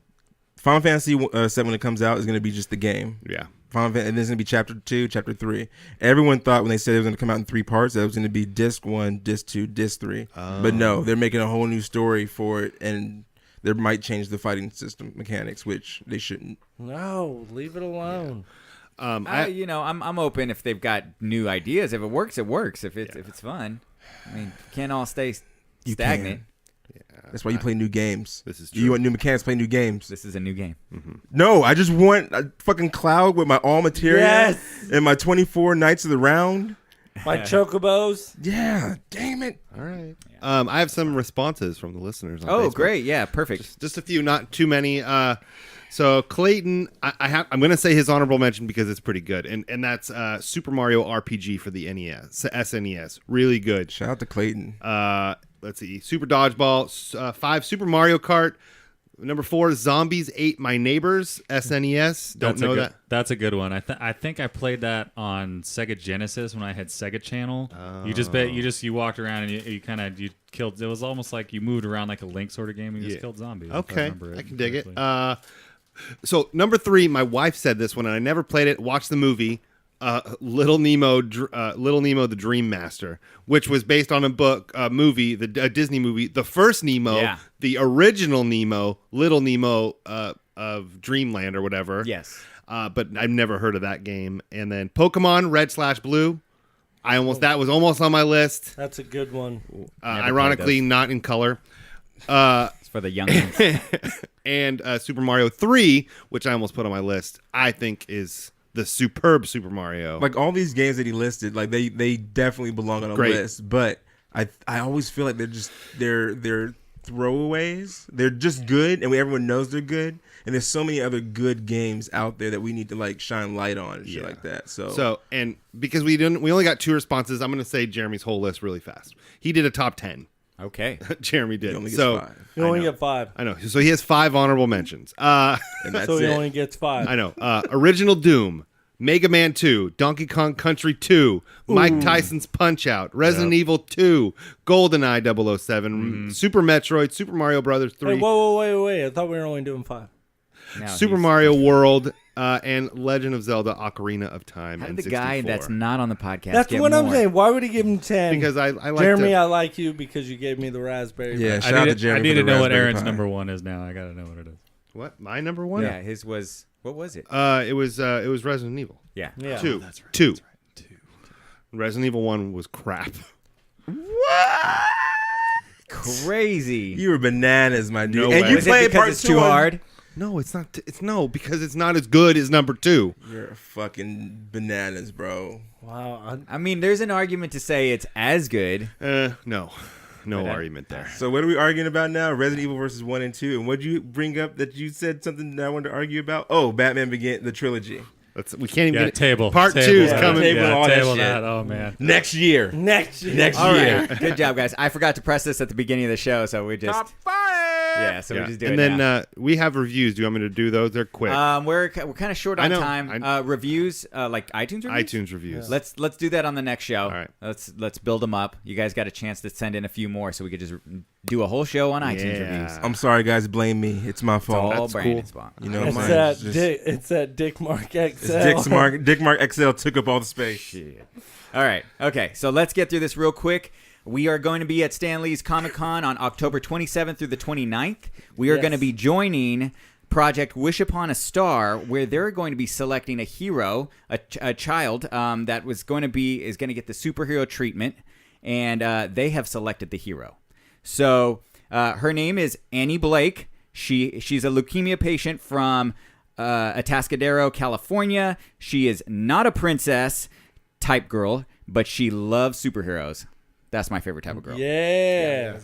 Final Fantasy VII when it comes out is going to be just the game. Yeah. And then it's going to be Chapter 2, Chapter 3. Everyone thought when they said it was going to come out in 3 parts that it was going to be Disc 1, Disc 2, Disc 3. But no, they're making a whole new story for it, and they might change the fighting system mechanics, which they shouldn't. No, leave it alone. I'm open if they've got new ideas. If it works, it works. If it's fun, I mean, can't all stay stagnant. That's why you play new games. This is You true. want new mechanics, play new games. This is a new game. No, I just want a fucking Cloud with my all material Yes. and my 24 Knights of the Round. My chocobos. Yeah, damn it. All right. I have some responses from the listeners on Oh, Facebook. great! Yeah, perfect. Just a few, not too many. So Clayton, I'm going to say his honorable mention because it's pretty good, and that's Super Mario RPG for the SNES. Really good. Shout out to Clayton. Let's see, Super Dodgeball, 5 Super Mario Kart, number 4 Zombies Ate My Neighbors, SNES. Don't know that. That's a good one. I think I played that on Sega Genesis when I had Sega Channel. You walked around and you killed. It was almost like you moved around like a Link sort of game and you just killed zombies. if I Okay, remember it I can dig it. correctly. So number 3, my wife said this one, and I never played it. Watched the movie, Little Nemo, the Dream Master, which was based on a movie, a Disney movie, the first Nemo, Yeah. the original Nemo, Little Nemo of Dreamland or whatever. Yes. But I've never heard of that game. And then Pokemon Red/Blue. That was almost on my list. That's a good one. Ironically, not in color. It's for the young ones. And Super Mario 3, which I almost put on my list, I think is the superb Super Mario. Like all these games that he listed, like they definitely belong on a Great. list. But I always feel like they're throwaways. They're just good, and everyone knows they're good. And there's so many other good games out there that we need to like shine light on and shit like that. So and because we only got 2 responses, I'm going to say Jeremy's whole list really fast. He did a top 10. Okay. Jeremy did. he only gets so 5. You only get 5. I know. So he has 5 honorable mentions. And that's So he it. only gets 5. I know. Original Doom, Mega Man 2, Donkey Kong Country 2, Mike Tyson's Punch Out, Resident Evil 2, GoldenEye 007, Super Metroid, Super Mario Brothers 3, Hey, whoa, wait. I thought we were only doing 5. Now Super he's- Mario World, and Legend of Zelda: Ocarina of Time. How and did the guy 64. that's not on the podcast That's get what I'm more? saying. Why would he give him 10? Because I like Jeremy, to, I like you because you gave me the raspberry. Yeah, I shout out to need, Jeremy. I need for to the know what Raspberry Aaron's Pi. number 1 is now. I gotta know what it is. what my number 1? Yeah, his was what was it? It was Resident Evil Yeah. Yeah. 2. Two. Resident Evil 1 was crap. crazy. You were bananas, my dude. No and way. you Was it played because part it's 2 too on- hard? No, it's not. It's no, because it's not as good as number 2. You're fucking bananas, bro. Wow. I mean, there's an argument to say it's as good. No argument there. So what are we arguing about now? Resident Evil versus 1 and 2. And what did you bring up that you said something that I wanted to argue about? Oh, Batman Begins, the trilogy. We can't even Yeah, get table. Part table 2 is that. coming. Table, all that table shit. that. Oh, man. Next year. Next year. Next All year. right. Good job, guys. I forgot to press this at the beginning of the show, so we just... Top 5. Yeah, so we just do and it then now. we have reviews. Do you want me to do those? They're quick. We're kind of short I on know. time. Reviews, like iTunes reviews? iTunes reviews. Let's do that on the next show. All right. Let's build them up. You guys got a chance to send in a few more, so we could just do a whole show on iTunes Yeah. reviews. I'm sorry, guys. Blame me. It's my It's fault. all That's Brandon's cool. fault. You know, It's mine that, is just- it's that Dickmark XL. it's Dickmark XL took up all the space. All right. Okay. So let's get through this real quick. We are going to be at Stanley's Comic-Con on October 27th through the 29th. We are Yes. going to be joining Project Wish Upon a Star, where they're going to be selecting a hero, a child that is going to get the superhero treatment, and they have selected the hero. So her name is Annie Blake. She's a leukemia patient from Atascadero, California. She is not a princess type girl, but she loves superheroes. That's my favorite type of girl. Yeah.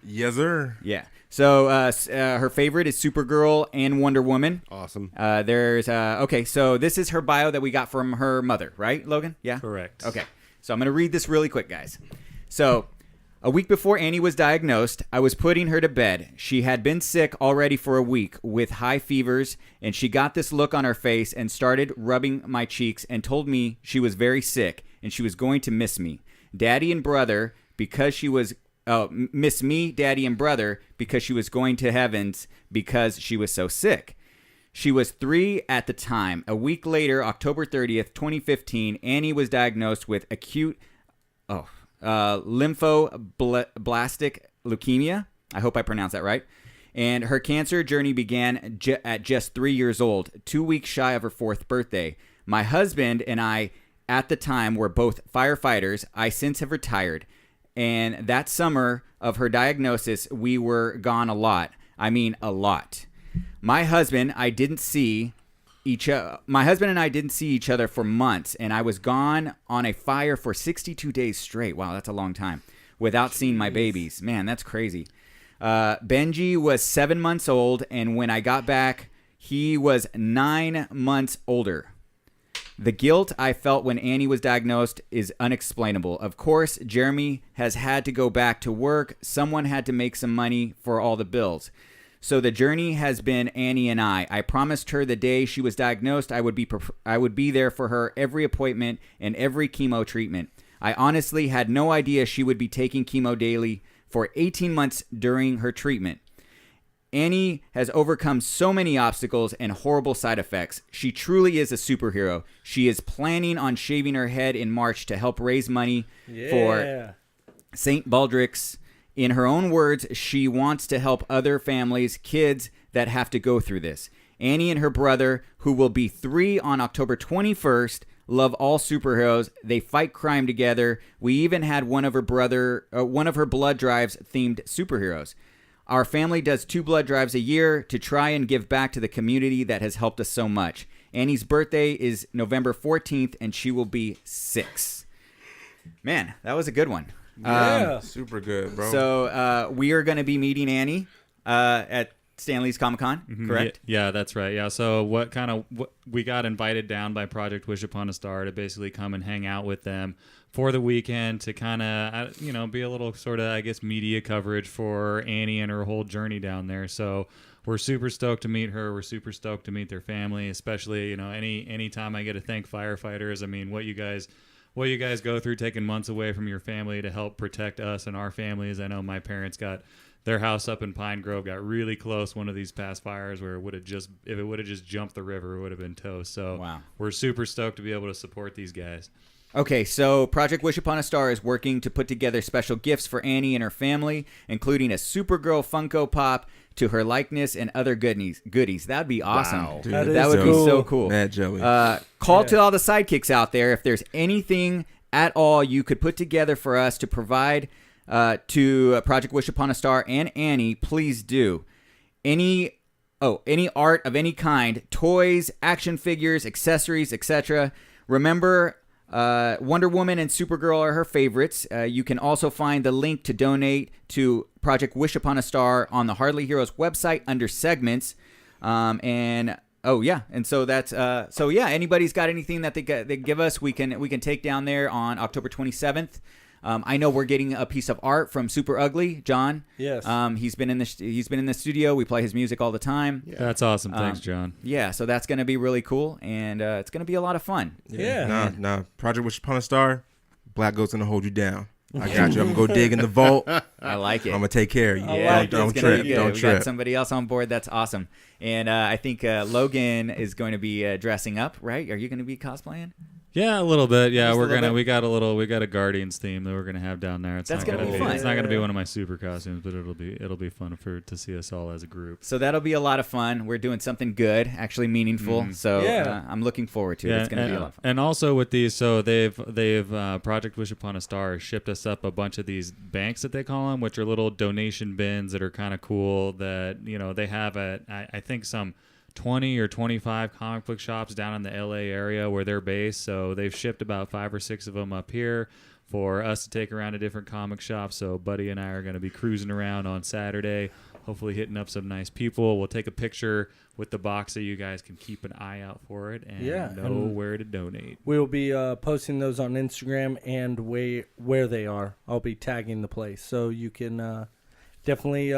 Yes, sir. Yeah. So her favorite is Supergirl and Wonder Woman. Awesome. Okay, so this is her bio that we got from her mother, right, Logan? Yeah? Correct. Okay, so I'm going to read this really quick, guys. So, a week before Annie was diagnosed, I was putting her to bed. She had been sick already for a week with high fevers, and she got this look on her face and started rubbing my cheeks and told me she was very sick and she was going to miss me. Daddy and brother, because she was miss me, daddy, and brother because she was going to heavens because she was so sick. She was 3 at the time. A week later, October 30th, 2015, Annie was diagnosed with acute lymphoblastic leukemia. I hope I pronounced that right. And her cancer journey began at just 3 years old, 2 weeks shy of her 4th birthday. My husband and I, at the time, were both firefighters. I since have retired. And that summer of her diagnosis, we were gone a lot. I mean, a lot. My husband and I didn't see each other for months, and I was gone on a fire for 62 days straight. Wow, that's a long time. Without seeing my babies. Man, that's crazy. Benji was 7 months old, and when I got back, he was 9 months older. The guilt I felt when Annie was diagnosed is unexplainable. Of course, Jeremy has had to go back to work. Someone had to make some money for all the bills. So the journey has been Annie and I. I promised her the day she was diagnosed I would be there for her every appointment and every chemo treatment. I honestly had no idea she would be taking chemo daily for 18 months during her treatment. Annie has overcome so many obstacles and horrible side effects. She truly is a superhero. She is planning on shaving her head in March to help raise money for St. Baldrick's. In her own words, she wants to help other families, kids that have to go through this. Annie and her brother, who will be 3 on October 21st, love all superheroes. They fight crime together. We even had one of her blood drives themed superheroes. Our family does 2 blood drives a year to try and give back to the community that has helped us so much. Annie's birthday is November 14th, and she will be 6. Man, that was a good one. Yeah. Super good, bro. So we are going to be meeting Annie at Stanley's Comic-Con, correct? Yeah, that's right. Yeah. So what we got invited down by Project Wish Upon a Star to basically come and hang out with them for the weekend to kind of, be a little sort of, I guess, media coverage for Annie and her whole journey down there. So we're super stoked to meet her. We're super stoked to meet their family, especially, any time I get to thank firefighters. I mean, what you guys go through taking months away from your family to help protect us and our families. I know my parents got their house up in Pine Grove, got really close one of these past fires where if it would have just jumped the river, it would have been toast. So Wow. We're super stoked to be able to support these guys. Okay, so Project Wish Upon a Star is working to put together special gifts for Annie and her family, including a Supergirl Funko Pop to her likeness and other goodies. That'd be awesome. Wow. Dude, That would is be cool. so cool. Mad jelly. Call to all the sidekicks out there. If there's anything at all you could put together for us to provide to Project Wish Upon a Star and Annie, please do. Any art of any kind, toys, action figures, accessories, etc. Remember, Wonder Woman and Supergirl are her favorites. You can also find the link to donate to Project Wish Upon a Star on the Hardly Heroes website under segments. And so that's anybody's got anything that they give us, we can take down there on October 27th. I know we're getting a piece of art from Super Ugly, John. Yes. He's been in the studio. We play his music all the time. Yeah. That's awesome. Thanks, John. Yeah, so that's going to be really cool, and it's going to be a lot of fun. Yeah. Nah. Project Wish Upon a Star, Black Ghost gonna hold you down. I got you. I'm gonna go dig in the vault. I like it. I'm gonna take care of you. Yeah, Don't trip. Don't We trip. got somebody else on board. That's awesome. And I think Logan is going to be dressing up, right? Are you going to be cosplaying? Yeah, a little bit. Yeah, Just a little bit? we got a Guardians theme that we're gonna have down there. That's gonna be fun. It's not gonna be one of my super costumes, but it'll be fun to see us all as a group. So that'll be a lot of fun. We're doing something good, actually meaningful. So I'm looking forward to it. It's gonna be a lot of fun. And also with these, so they've Project Wish Upon a Star shipped us up a bunch of these banks that they call them, which are little donation bins that are kind of cool. That they have at I think some 20 or 25 comic book shops down in the LA area where they're based. So they've shipped about 5 or 6 of them up here for us to take around to different comic shops. So Buddy and I are going to be cruising around on Saturday, hopefully hitting up some nice people. We'll take a picture with the box so you guys can keep an eye out for it and know where to donate. We'll be posting those on Instagram and where they are. I'll be tagging the place. So you can definitely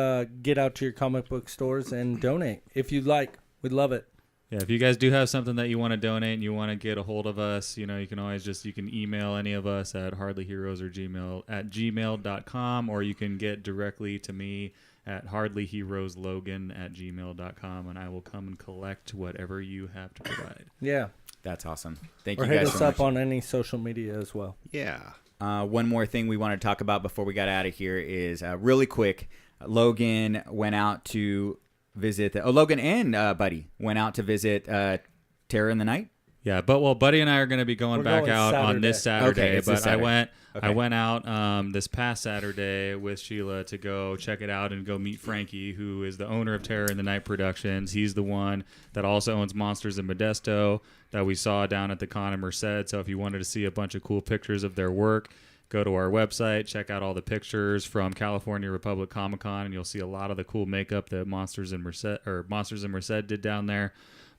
get out to your comic book stores and donate if you'd like. We'd love it. Yeah, if you guys do have something that you want to donate and you want to get a hold of us, you can always you can email any of us at hardlyheroes or gmail.com, or you can get directly to me at hardlyheroeslogan@gmail.com, and I will come and collect whatever you have to provide. Yeah. That's awesome. Thank or you guys hit us so up much. on any social media as well. Yeah. One more thing we want to talk about before we got out of here is really quick. Logan went out to visit. Logan and Buddy went out to visit Terror in the Night. Yeah, but Buddy and I are going to be going back out on this Saturday. Okay, it's but this Saturday. I went out this past Saturday with Sheila to go check it out and go meet Frankie, who is the owner of Terror in the Night Productions. He's the one that also owns Monsters in Modesto that we saw down at the con in Merced. So if you wanted to see a bunch of cool pictures of their work, go to our website, check out all the pictures from California Republic Comic Con, and you'll see a lot of the cool makeup that Monsters in Merced did down there.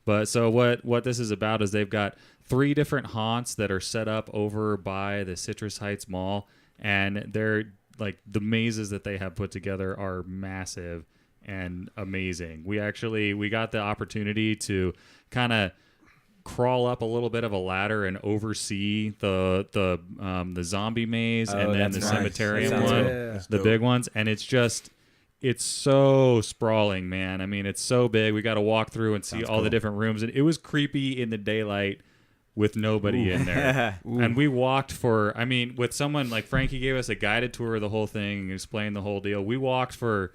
But so what this is about is they've got 3 different haunts that are set up over by the Citrus Heights Mall, and they're like the mazes that they have put together are massive and amazing. We got the opportunity to kind of crawl up a little bit of a ladder and oversee the zombie maze and then the cemeterium one, the big ones, and it's so sprawling, man. I mean, it's so big. We got to walk through and see all the different rooms, and it was creepy in the daylight with nobody in there. And we walked with someone like Frankie gave us a guided tour of the whole thing and explained the whole deal. We walked for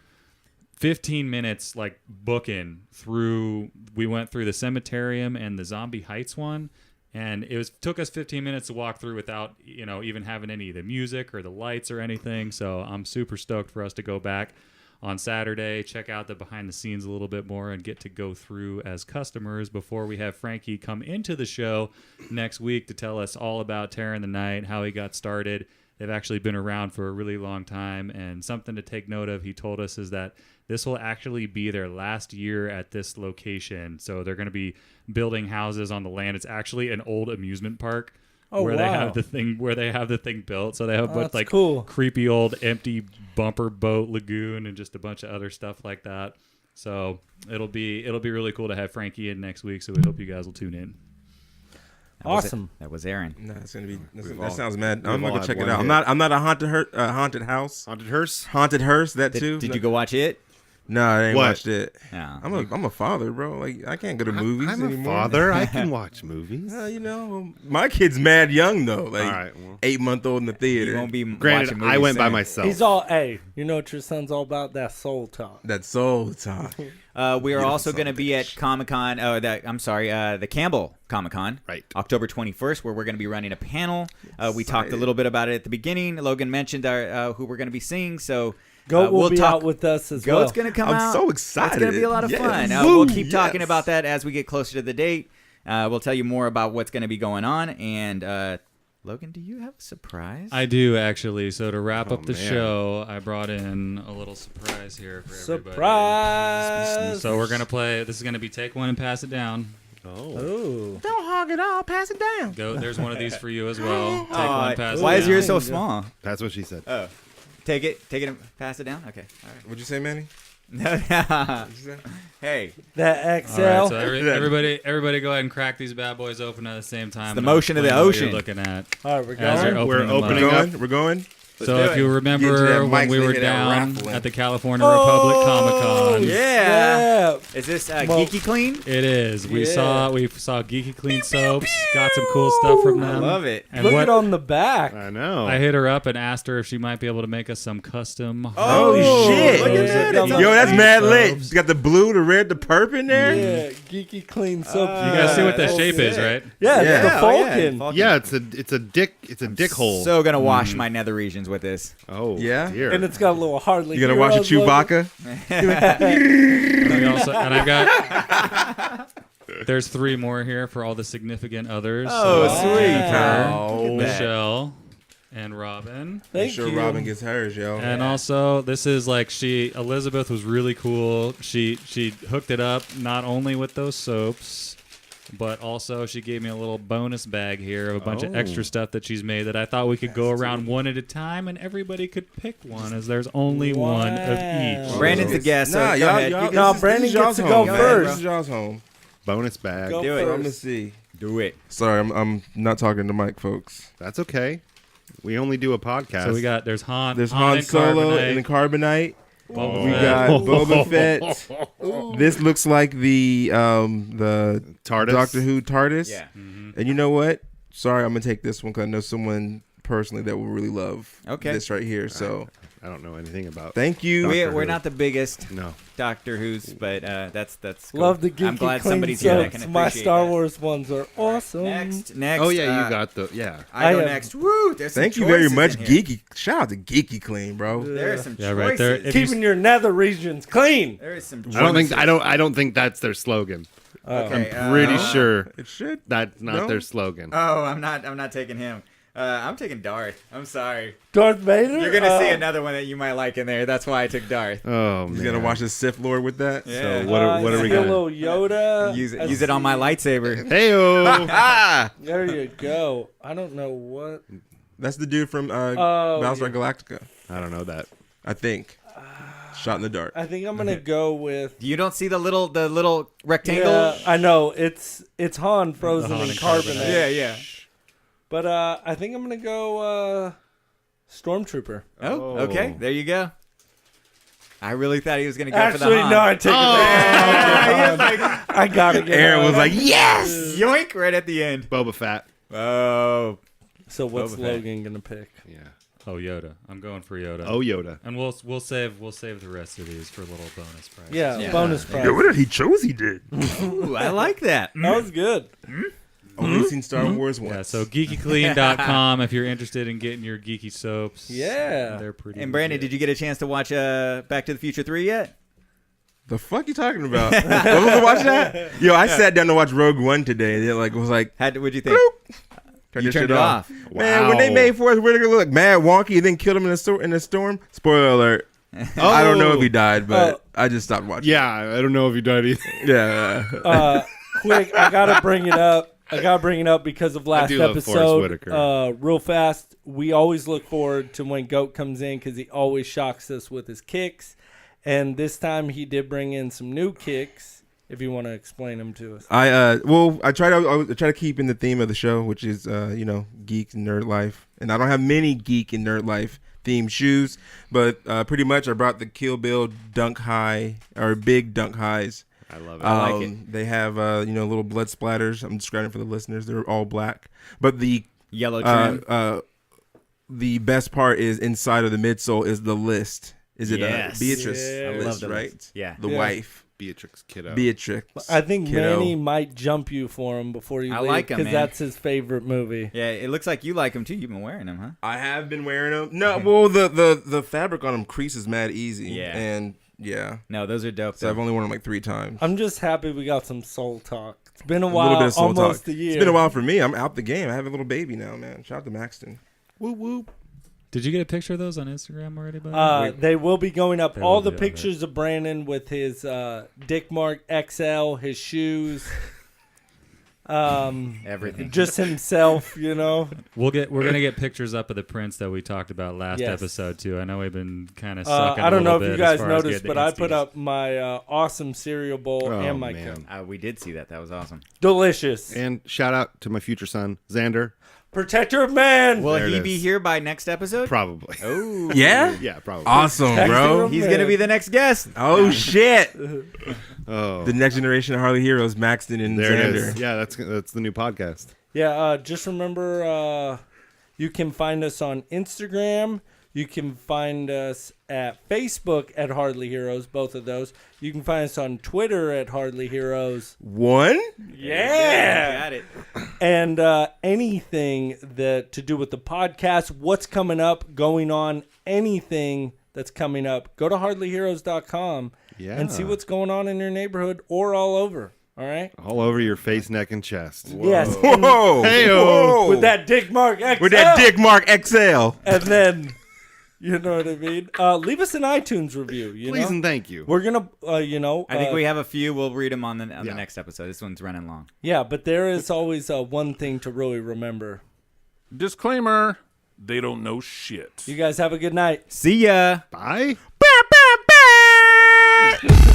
15 minutes, like booking through. We went through the cemeterium and the Zombie Heights one, and took us 15 minutes to walk through without even having any of the music or the lights or anything. So I'm super stoked for us to go back on Saturday, check out the behind the scenes a little bit more, and get to go through as customers before we have Frankie come into the show next week to tell us all about Terror in the Night, how he got started. They've actually been around for a really long time, and something to take note of, he told us, is that this will actually be their last year at this location. So they're going to be building houses on the land. It's actually an old amusement park where they have the thing built. So they have cool. creepy old empty bumper boat lagoon and just a bunch of other stuff like that. So it'll be really cool to have Frankie in next week. So we hope you guys will tune in. Awesome. That was Aaron. No, it's gonna be. That sounds mad. I'm all gonna had check it one out. hit. I'm not a haunted house. Haunted hearse. Haunted hearse. That too. Did you go watch it? No, I ain't What? watched it. No. I'm a father, bro. Like I can't go to movies I'm anymore. a father. I can watch movies. My kid's mad young though. Like All right, well. 8-month-old in the theater. You won't be Granted, watching I movies went by soon. myself. He's all, hey, you know what your son's all about? That soul talk. That soul talk. We are Beautiful also son going to of a be at bitch. Comic-Con. The Campbell Comic-Con. Right. October 21st, where we're going to be running a panel. We talked a little bit about it at the beginning. Logan mentioned who we're going to be seeing. So Goat will we'll be talk. out with us as Goat's well. going to come I'm out. so It's excited. going to be a lot of Yes. fun. Woo, We'll keep talking yes. about that as we get closer to the date. We'll tell you more about what's going to be going on. And Logan, do you have a surprise? I do actually. So to wrap up the man. show, I brought in a little surprise here for everybody. Surprise! So we're gonna play. This is gonna be take one and pass it down. Ooh. Don't hog it all. Pass it down. Go. There's one of these for you as well. Take Oh, one, pass it why down. is yours so small? That's what she said. Oh, take it, and pass it down. Okay, all What'd you say, Manny? right. What'd you say? Hey, That XL. All right, so everybody, go ahead and crack these bad boys open at the same time. the and I'll motion of the explain what ocean. You're looking at All right, we're as you're going. We're opening them up. opening We're going. So do if it. you Get remember to that when mic we so were they get that down raffling. at the California Republic Comic Con, yeah. Yeah. Is this Well- Geeky Clean? it is. We Yeah. saw Geeky Clean soaps. Got some cool stuff from I them. love it. And Look what at on the back. I know. I hit her up and asked her if she might be able to make us some custom. Holy shit. Look at that. It's Yo, that's Geek mad lit. soaps. You got the blue, the red, the purple in there. Yeah, geeky clean soap. You guys see what that That's shape is, sick. right? Yeah, Yeah. it's the Falcon. Falcon. yeah, it's a dick hole. So gonna wash my nether regions with this. oh Yeah? dear. And it's got a little Hardly. You gonna watch your Heroes logo. Chewbacca? And I got. There's 3 more here for all the significant others. Oh, So, sweet. Jennifer, Oh. Michelle, and Robin. Thank sure you. Robin gets hers, yo. And also, this is like Elizabeth was really cool. She hooked it up not only with those soaps, but also she gave me a little bonus bag here of a bunch of extra stuff that she's made that I thought we could go around one at a time and everybody could pick one, as there's only one of Wow. each. Brandon's the guest. So Nah, go y'all, ahead. y'all, You No, this is Brandon y'all's gets to home, go man. first. This is y'all's home. Bonus bag. Go Do it. So I'm first. gonna see. do it. Sorry, I'm not talking to Mike, folks. That's okay. We only do a podcast. So there's Han. There's Han Solo Carbonite, and the Carbonite. Boba We Fett. got Boba Fett. This looks like the TARDIS. Doctor Who TARDIS. Yeah. And you know what? Sorry, I'm gonna take this one because I know someone personally that will really love this right here. So I don't know anything about. thank you. We're Who. not the biggest No. Doctor Who's, but that's cool. Love the geeky I'm glad clean somebody's here that soaps. can My appreciate Star that. Wars ones are awesome. Next. Oh yeah, you got the yeah. I go I have- next. Woo! There's some Thank you very choices much, in here. Geeky. Shout out to Geeky Clean, bro. There are some Yeah, choices. right there. If you Keeping your nether regions clean. There is some. I don't think choices. I don't think that's their slogan. Okay, I'm pretty sure It should. that's not No? their slogan. Oh, I'm not taking him. I'm taking Darth. I'm sorry. Darth Vader. You're gonna see another one that you might like in there. That's why I took Darth. Oh He's man. gonna watch the Sith Lord with that. Yeah. So what are we see a gonna? little Yoda. Use it. I Use it on my see- lightsaber. Heyo. Ah, There you go. I don't know what. that's the dude from Oh, Battlestar Galactica. I don't know that. I think. Shot in the dark. I think I'm gonna go with. You don't see the little rectangle. Yeah, I know it's Han frozen Han in and carbonite. carbonite. Yeah. But I think I'm gonna go Stormtrooper. Oh, Oh. okay. There you go. I really thought he was gonna go for the Actually, Han. no, I take it Yeah, back. he was like, I gotta get. Aaron was Han. like, yes. yoink right at the end. Boba Fett. Oh, So what's Boba Fett. Logan gonna pick? Yeah. Oh, Yoda. I'm going for Yoda. Oh Yoda. And we'll save the rest of these for a little bonus prize. Yeah, Yeah. bonus prize. Yo, what did he chose? He did. ooh, I like that. That was good. Only seen Star Wars once. Yeah, so geekyclean.com if you're interested in getting your geeky soaps. Yeah. They're pretty And Brandon, legit. did you get a chance to watch Back to the Future 3 yet? The fuck you talking about? Was I watch that? Yo, I sat down to watch Rogue One today. And it was like, What'd you think? turn You this turned shit it off. Man, when they made Forrest Whitaker look mad wonky and then killed him in the storm. Spoiler alert. I don't know if he died, but I just stopped watching. Yeah, I don't know if you died either. Yeah. Quick, I gotta bring it up. Because of last do love Forrest episode. Whitaker. Real fast, we always look forward to when Goat comes in because he always shocks us with his kicks. And this time he did bring in some new kicks. If you want to explain them to us. I try to keep in the theme of the show, which is geek and nerd life. And I don't have many geek and nerd life themed shoes, but pretty much I brought the Kill Bill Dunk High or big Dunk Highs. I love it. I like it. They have little blood splatters. I'm describing for the listeners. They're all black, but the Yellow trim. the best part is inside of the midsole is the list. Is it Yes. Beatrice Yeah. I list, love the right? list. Yeah. The Yeah. wife. Beatrix Kiddo. Beatrix. I think Kiddo. Manny might jump you for him before you I leave like him, because man. that's his favorite movie. Yeah, it looks like you like him too. You've been wearing him, huh? I have been wearing them. No, well, the fabric on them creases mad easy. Yeah. And yeah. No, those are dope. So I've only worn them like 3 times. I'm just happy we got some soul talk. It's been a A while, little bit of soul almost talk. a year. It's been a while for me. I'm out the game. I have a little baby now, man. Shout out to Maxton. Whoop whoop. Did you get a picture of those on Instagram already, buddy? They will be going up. They All will the be up pictures of Brandon with his Dickmark XL, his shoes, Everything. just himself. You know. We're gonna get pictures up of the prints that we talked about last Yes. episode too. I know we've been kind of sucking. I don't know a if little you bit as guys far as noticed, getting but the I put Insties. up my awesome cereal bowl Oh, and my man. cup. We did see that. That was awesome. Delicious. And shout out to my future son, Xander. Protector of man. Will There it he is. be here by next episode? Probably. Oh, Yeah? Yeah, probably. Awesome, bro. He's gonna be the next guest. Oh, shit. Oh, The next generation of Harley Heroes, Maxton and there it Xander. is. Yeah, that's the new podcast. Yeah, just remember you can find us on Instagram. You can find us at Facebook at Hardly Heroes, both of those. You can find us on Twitter at Hardly Heroes. One? Yeah. Got it. And anything that to do with the podcast, what's coming up, going on, anything that's coming up, go to hardlyheroes.com and see what's going on in your neighborhood or all over. All right? All over your face, neck, and chest. Yes. and Whoa. Hey-o. with that Dickmark XL. With that Dickmark XL. And then, you know what I mean? Leave us an iTunes review. You Please know? and thank you. We're going to, I think we have a few. We'll read them on the Yeah. next episode. This one's running long. Yeah, but there is always one thing to really remember. Disclaimer, they don't know shit. You guys have a good night. See ya. Bye. Bah, bah, bah.